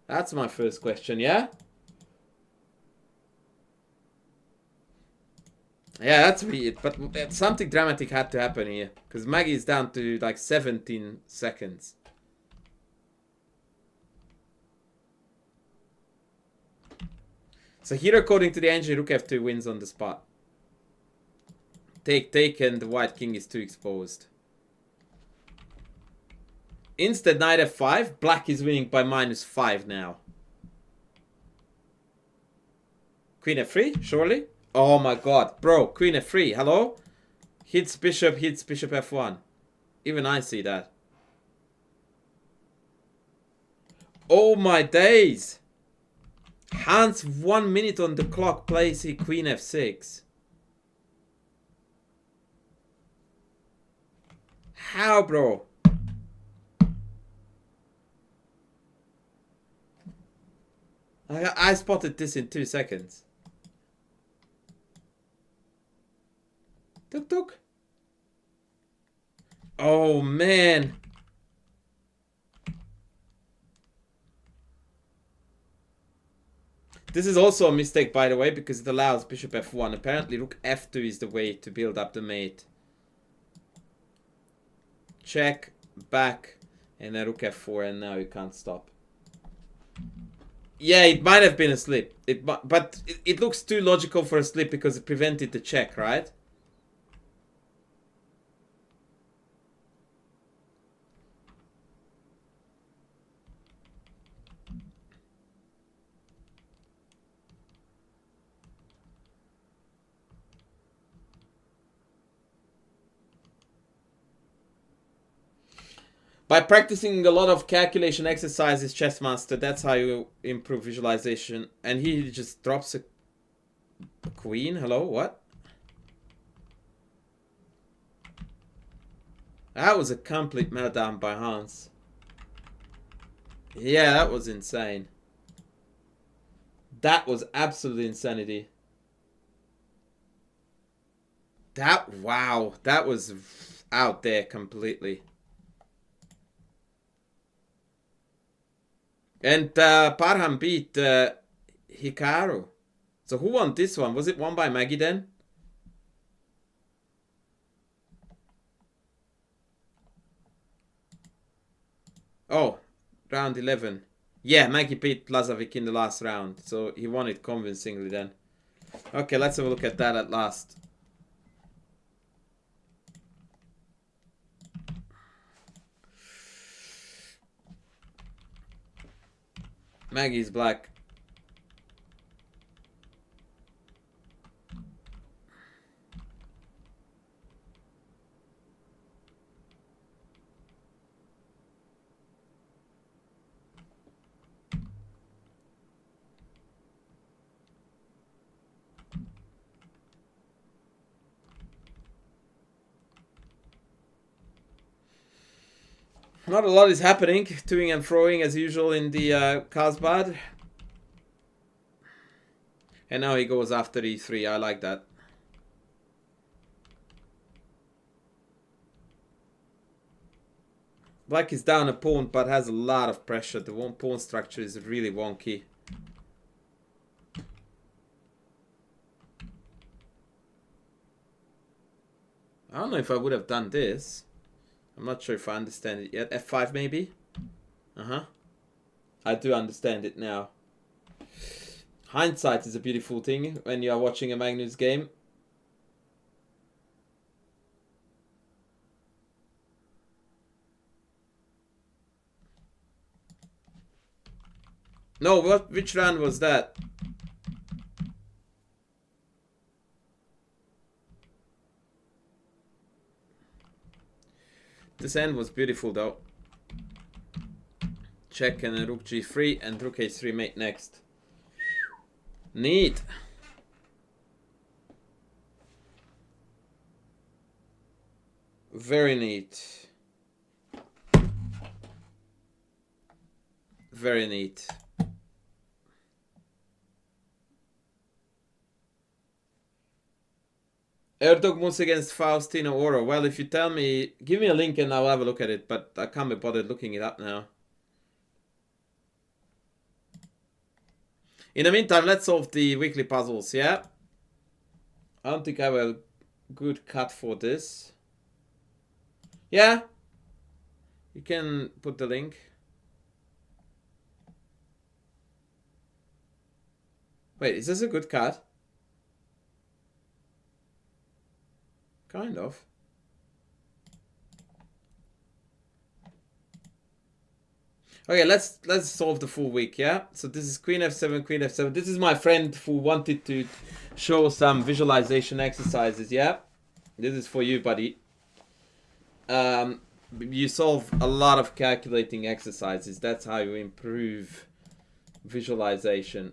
That's my first question, yeah? Yeah, that's weird, but something dramatic had to happen here. Because Maggie is down to like 17 seconds. So here, according to the engine, rook f2 wins on the spot. Take, and the white king is too exposed. Instead, knight f5, black is winning by -5 now. Queen f3, surely? Oh my god, bro, queen f3, hello? Hits bishop f1. Even I see that. Oh my days! Hans 1 minute on the clock plays he queen f6. How, bro? I spotted this in 2 seconds. Tuk tuk. Oh man. This is also a mistake, by the way, because it allows bishop f1. Apparently rook f2 is the way to build up the mate. Check, back, and then rook f4, and now you can't stop. Yeah, it might have been a slip. But it looks too logical for a slip because it prevented the check, right? By practicing a lot of calculation exercises, chess master, that's how you improve visualization. And he just drops a queen. Hello, what? That was a complete meltdown by Hans. Yeah, that was insane. That was absolute insanity. Wow, that was out there completely. And Parham beat Hikaru. So who won this one? Was it won by Maggie then? Oh, round 11. Yeah, Maggie beat Lazovic in the last round. So he won it convincingly then. Okay, let's have a look at that at last. Maggie's black. Not a lot is happening. Toing and froing as usual in the Carlsbad. And now he goes after e3. I like that. Black is down a pawn but has a lot of pressure. The one pawn structure is really wonky. I don't know if I would have done this. I'm not sure if I understand it yet. F5 maybe? Uh-huh. I do understand it now. Hindsight is a beautiful thing when you are watching a Magnus game. No, which round was that? This end was beautiful though. Check and rook g3 and rook h3 mate next. Neat. Very neat. Very neat. Erdog moves against Faustino Oro. Well, if you tell me, give me a link and I'll have a look at it, but I can't be bothered looking it up now. In the meantime, let's solve the weekly puzzles, yeah? I don't think I have a good cut for this. Yeah? You can put the link. Wait, is this a good cut? Kind of. Okay, let's solve the full week, yeah? So this is Queen F7, Queen F7. This is my friend who wanted to show some visualization exercises, yeah? This is for you, buddy. You solve a lot of calculating exercises. That's how you improve visualization.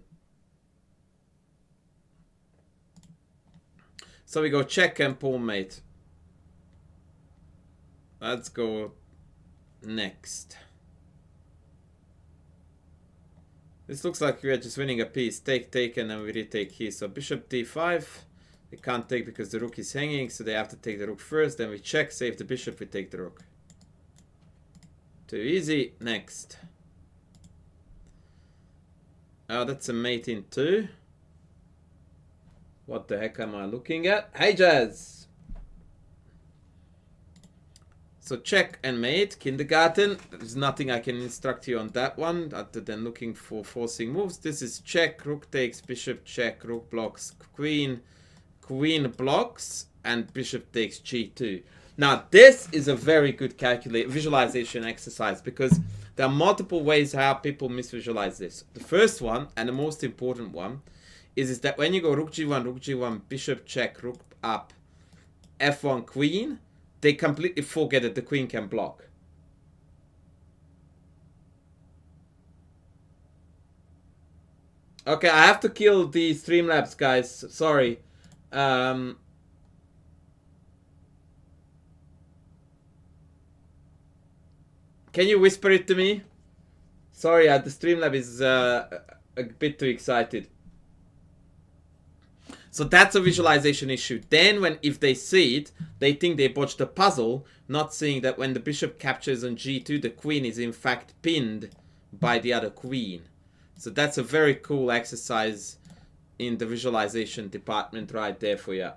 So we go check and pawn mate. Let's go next. This looks like we are just winning a piece. Take, take, and then we retake here. So bishop d5. They can't take because the rook is hanging, so they have to take the rook first. Then we check, save the bishop, we take the rook. Too easy. Next. Oh, that's a mate in 2. What the heck am I looking at? Hey, Jazz! So check and mate, kindergarten. There's nothing I can instruct you on that one other than looking for forcing moves. This is check, rook takes, bishop check, rook blocks, queen blocks, and bishop takes g2. Now this is a very good visualization exercise because there are multiple ways how people misvisualize this. The first one, and the most important one, is that when you go rook g1, bishop check, rook up, f1 queen, they completely forget that the queen can block. Okay, I have to kill the Streamlabs, guys. Sorry. Can you whisper it to me? Sorry, the Streamlab is a bit too excited. So that's a visualization issue. Then if they see it, they think they botched the puzzle, not seeing that when the bishop captures on g2, the queen is in fact pinned by the other queen. So that's a very cool exercise in the visualization department right there for you.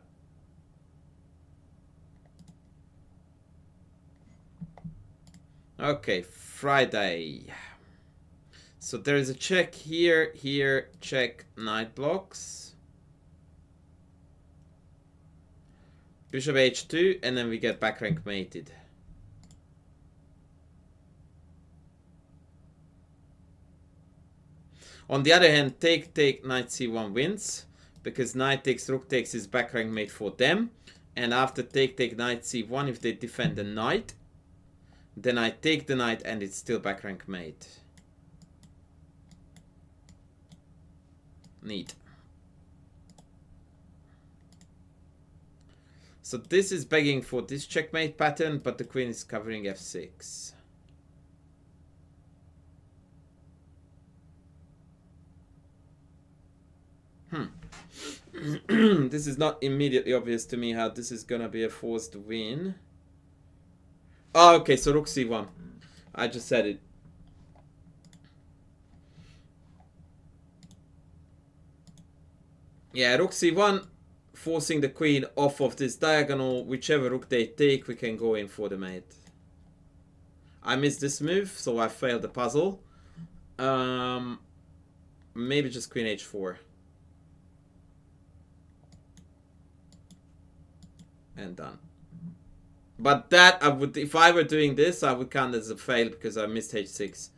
Okay, Friday. So there is a check here, here, check, knight blocks. Bishop h2, and then we get back rank mated. On the other hand, take, knight c1 wins, because knight takes, rook takes is back rank mate for them. And after take, knight c1, if they defend the knight, then I take the knight and it's still back rank mate. Neat. So this is begging for this checkmate pattern, but the queen is covering f6. This is not immediately obvious to me how this is gonna be a forced win. Oh, okay, so rook c1. I just said it. Yeah, rook c1, forcing the queen off of this diagonal. Whichever rook they take, we can go in for the mate. I missed this move, so I failed the puzzle. Maybe just queen h4. And done. But that, I would, if I were doing this, I would count as a fail because I missed h6.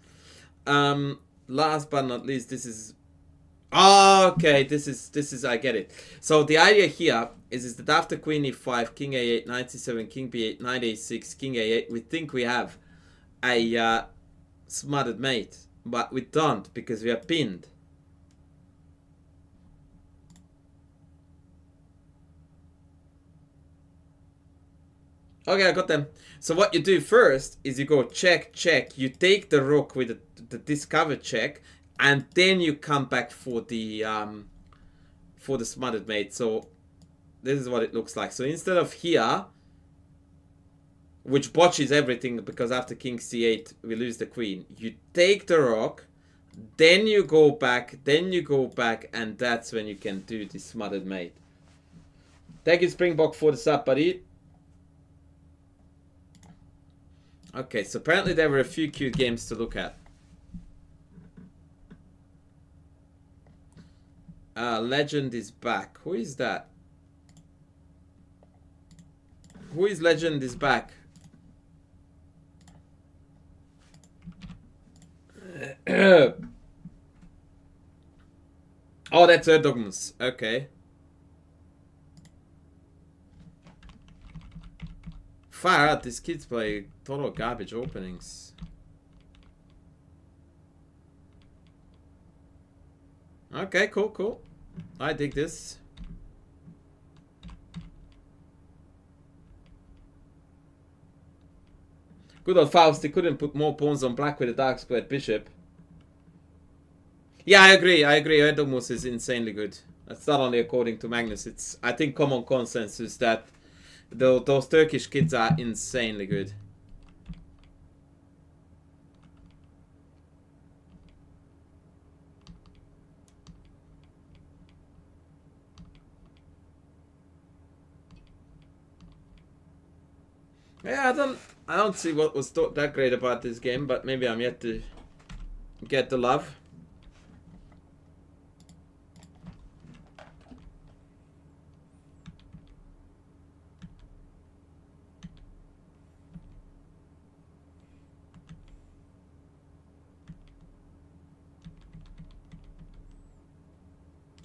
Last but not least, this is... Oh, okay, this is, I get it. So the idea here is that after queen e5, king a8, knight c7, king b8, knight a6, king a8, we think we have a smothered mate. But we don't, because we are pinned. Okay, I got them. So what you do first is you go check, check. You take the rook with the discovered check, and then you come back for the smothered mate. So this is what it looks like. So instead of here, which botches everything because after king c8 we lose the queen, you take the rook, then you go back, and that's when you can do the smothered mate. Thank you, Springbok, for the sub, buddy. Okay, so apparently there were a few cute games to look at. Legend is back. Who is that? Who is Legend is back? Oh, that's Erdogmus. Okay. Far out, these kids play total garbage openings. Okay, cool, cool. I dig this. Good old Faust, they couldn't put more pawns on black with a dark squared bishop. Yeah, I agree. Erdogmus is insanely good. That's not only according to Magnus, it's, I think, common consensus that those Turkish kids are insanely good. Yeah, I don't see what was that great about this game, but maybe I'm yet to get the love.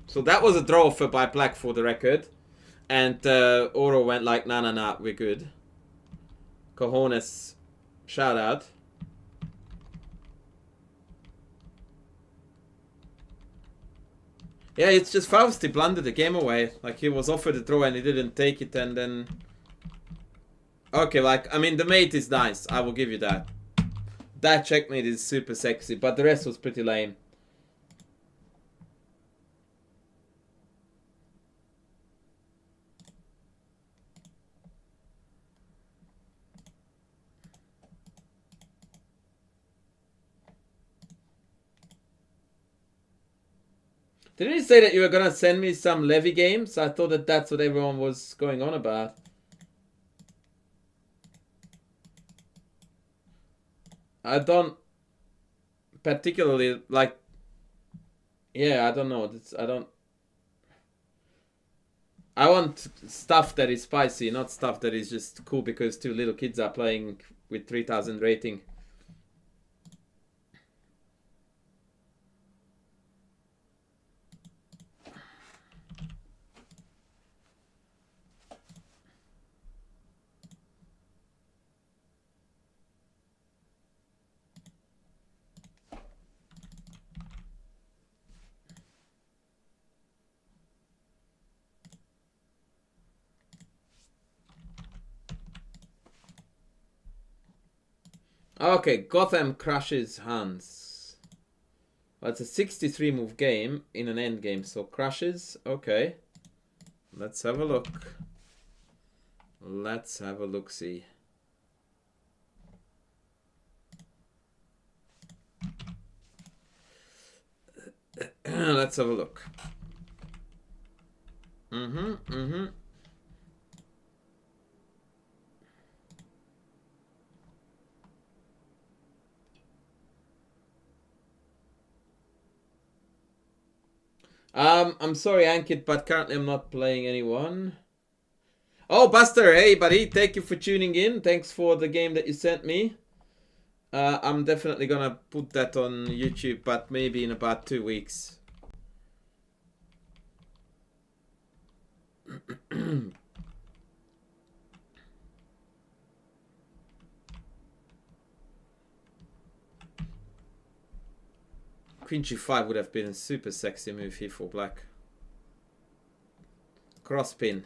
So that was a draw by black for the record. And Oro went like, nah, we're good. Cojones, shout out. Yeah, it's just Faust, he blundered the game away. Like, he was offered a draw and he didn't take it, and then... Okay, like, I mean, the mate is nice. I will give you that. That checkmate is super sexy, but the rest was pretty lame. Didn't you say that you were gonna send me some Levy games? I thought that that's what everyone was going on about. I don't particularly like. Yeah, I don't know. I want stuff that is spicy, not stuff that is just cool because two little kids are playing with 3000 rating. Okay, Gotham crushes Hans. Well, it's a 63 move game in an end game, so crushes. Okay. Let's have a look. Let's have a look-see. Let's have a look. I'm sorry, Ankit, but currently I'm not playing anyone. Oh, Buster, hey, buddy. Thank you for tuning in. Thanks for the game that you sent me. I'm definitely gonna put that on YouTube, but maybe in about 2 weeks. Queen g5 would have been a super sexy move here for black. Cross pin.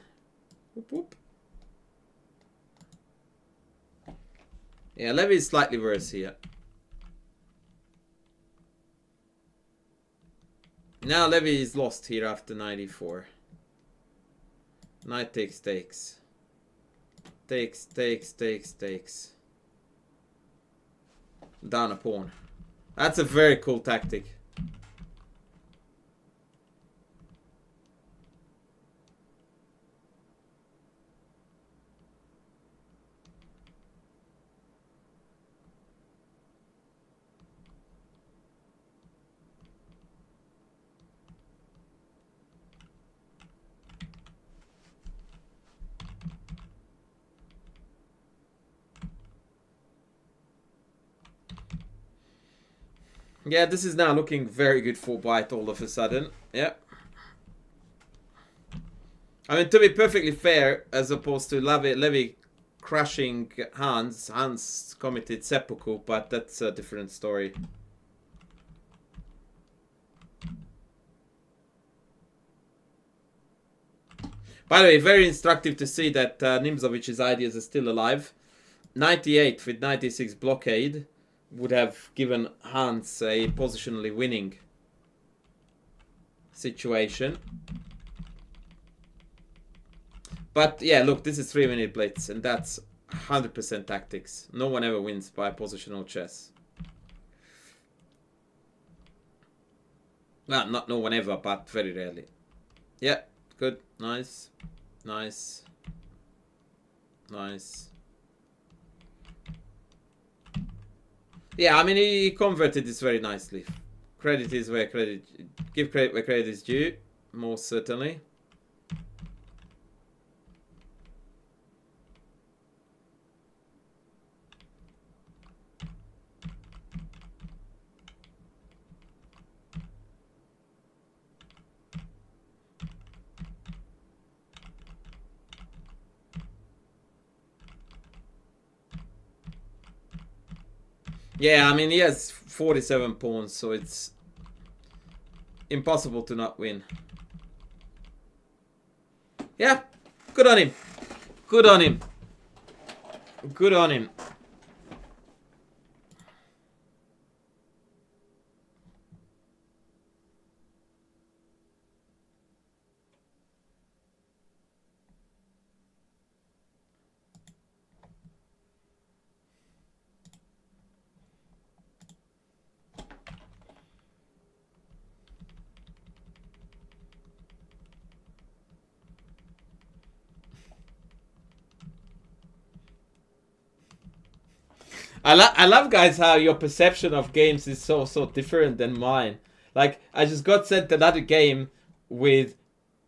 Whoop, whoop. Yeah, Levy is slightly worse here. Now Levy is lost here after 94. Knight takes. Takes. Down a pawn. That's a very cool tactic. Yeah, this is now looking very good for white all of a sudden. Yeah. I mean, to be perfectly fair, as opposed to Levy crushing Hans. Hans committed seppuku, but that's a different story. By the way, very instructive to see that Nimzovic's ideas are still alive. 98 with 96 blockade would have given Hans a positionally winning situation. But yeah, look, this is 3-minute blitz, and that's 100% tactics. No one ever wins by positional chess. Well, not no one ever, but very rarely. Yeah, good, nice, nice, nice. Yeah, I mean, he converted this very nicely. Credit is where credit... Give credit where credit is due. Most certainly. Yeah, I mean, he has 47 pawns, so it's impossible to not win. Yeah, good on him. Good on him. Good on him. I love, guys, how your perception of games is so different than mine. Like, I just got sent another game with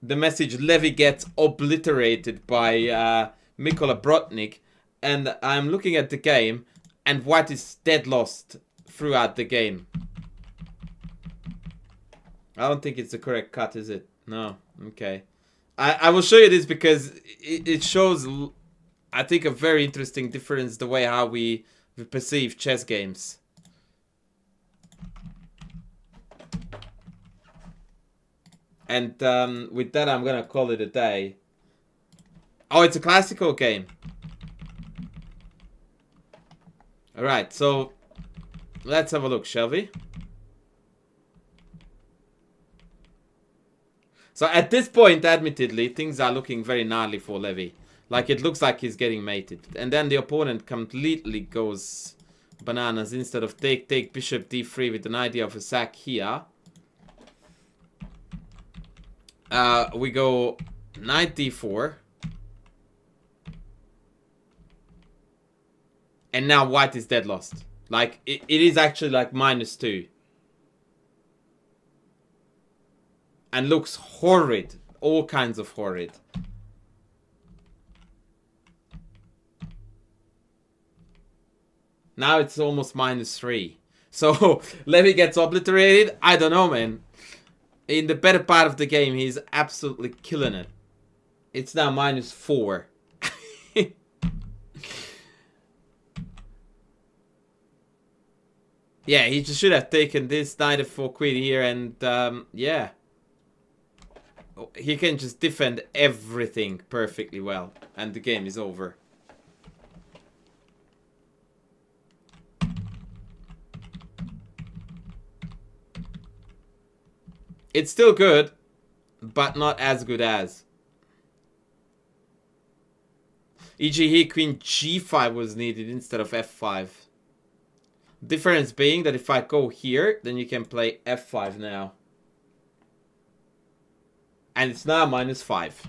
the message Levy gets obliterated by Mikola Brotnik, and I'm looking at the game, and White is dead lost throughout the game. I don't think it's the correct cut, is it? No. Okay. I will show you this because it shows, I think, a very interesting difference the way how we perceive chess games. And with that, I'm gonna call it a day. Oh, it's a classical game. Alright, so let's have a look, shall we? So at this point, admittedly, things are looking very gnarly for Levy. Like, it looks like he's getting mated. And then the opponent completely goes bananas. Instead of take bishop d3 with an idea of a sack here, we go knight d4. And now White is dead lost. Like, it is actually like -2. And looks horrid. All kinds of horrid. Now it's almost -3. So, Levy gets obliterated. I don't know, man. In the better part of the game, he's absolutely killing it. It's now -4. Yeah, he just should have taken this knight f4 queen here, and yeah. He can just defend everything perfectly well, and the game is over. It's still good, but not as good as. E.g. here, queen g5 was needed instead of f5. Difference being that if I go here, then you can play f5 now. And it's now -5.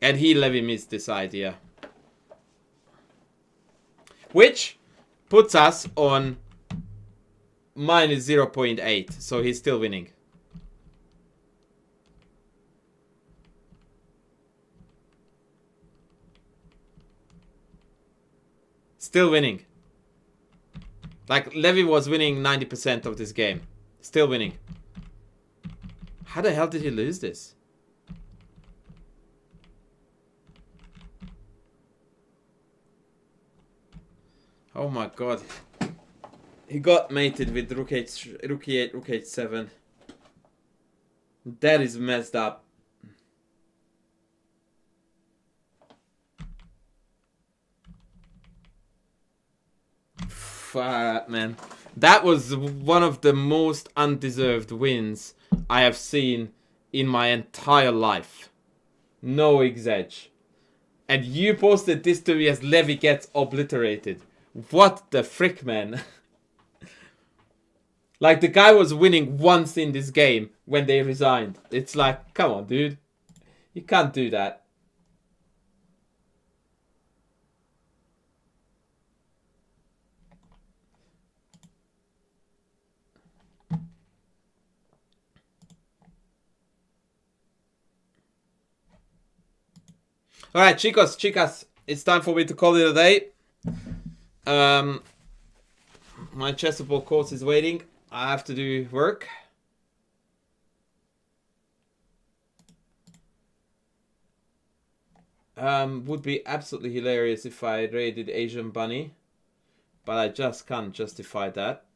And Levy missed this idea. Which puts us on -0.8. So he's still winning. Still winning. Like, Levy was winning 90% of this game. Still winning. How the hell did he lose this? Oh my god. He got mated with rook 8, rook e8, rook h7. That is messed up. Man. That was one of the most undeserved wins I have seen in my entire life. No exag. And you posted this to me as Levy gets obliterated. What the frick, man? Like, the guy was winning once in this game when they resigned. It's like, come on, dude. You can't do that. Alright, chicas, it's time for me to call it a day. My chessable course is waiting. I have to do work. Would be absolutely hilarious if I raided Asian Bunny, but I just can't justify that.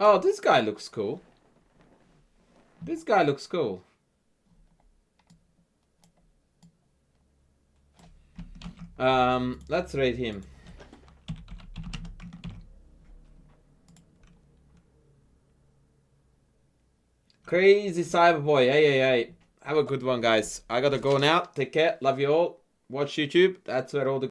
Oh, this guy looks cool. This guy looks cool. Let's rate him. Crazy Cyberboy. Hey. Have a good one, guys. I gotta go now. Take care. Love you all. Watch YouTube. That's where all the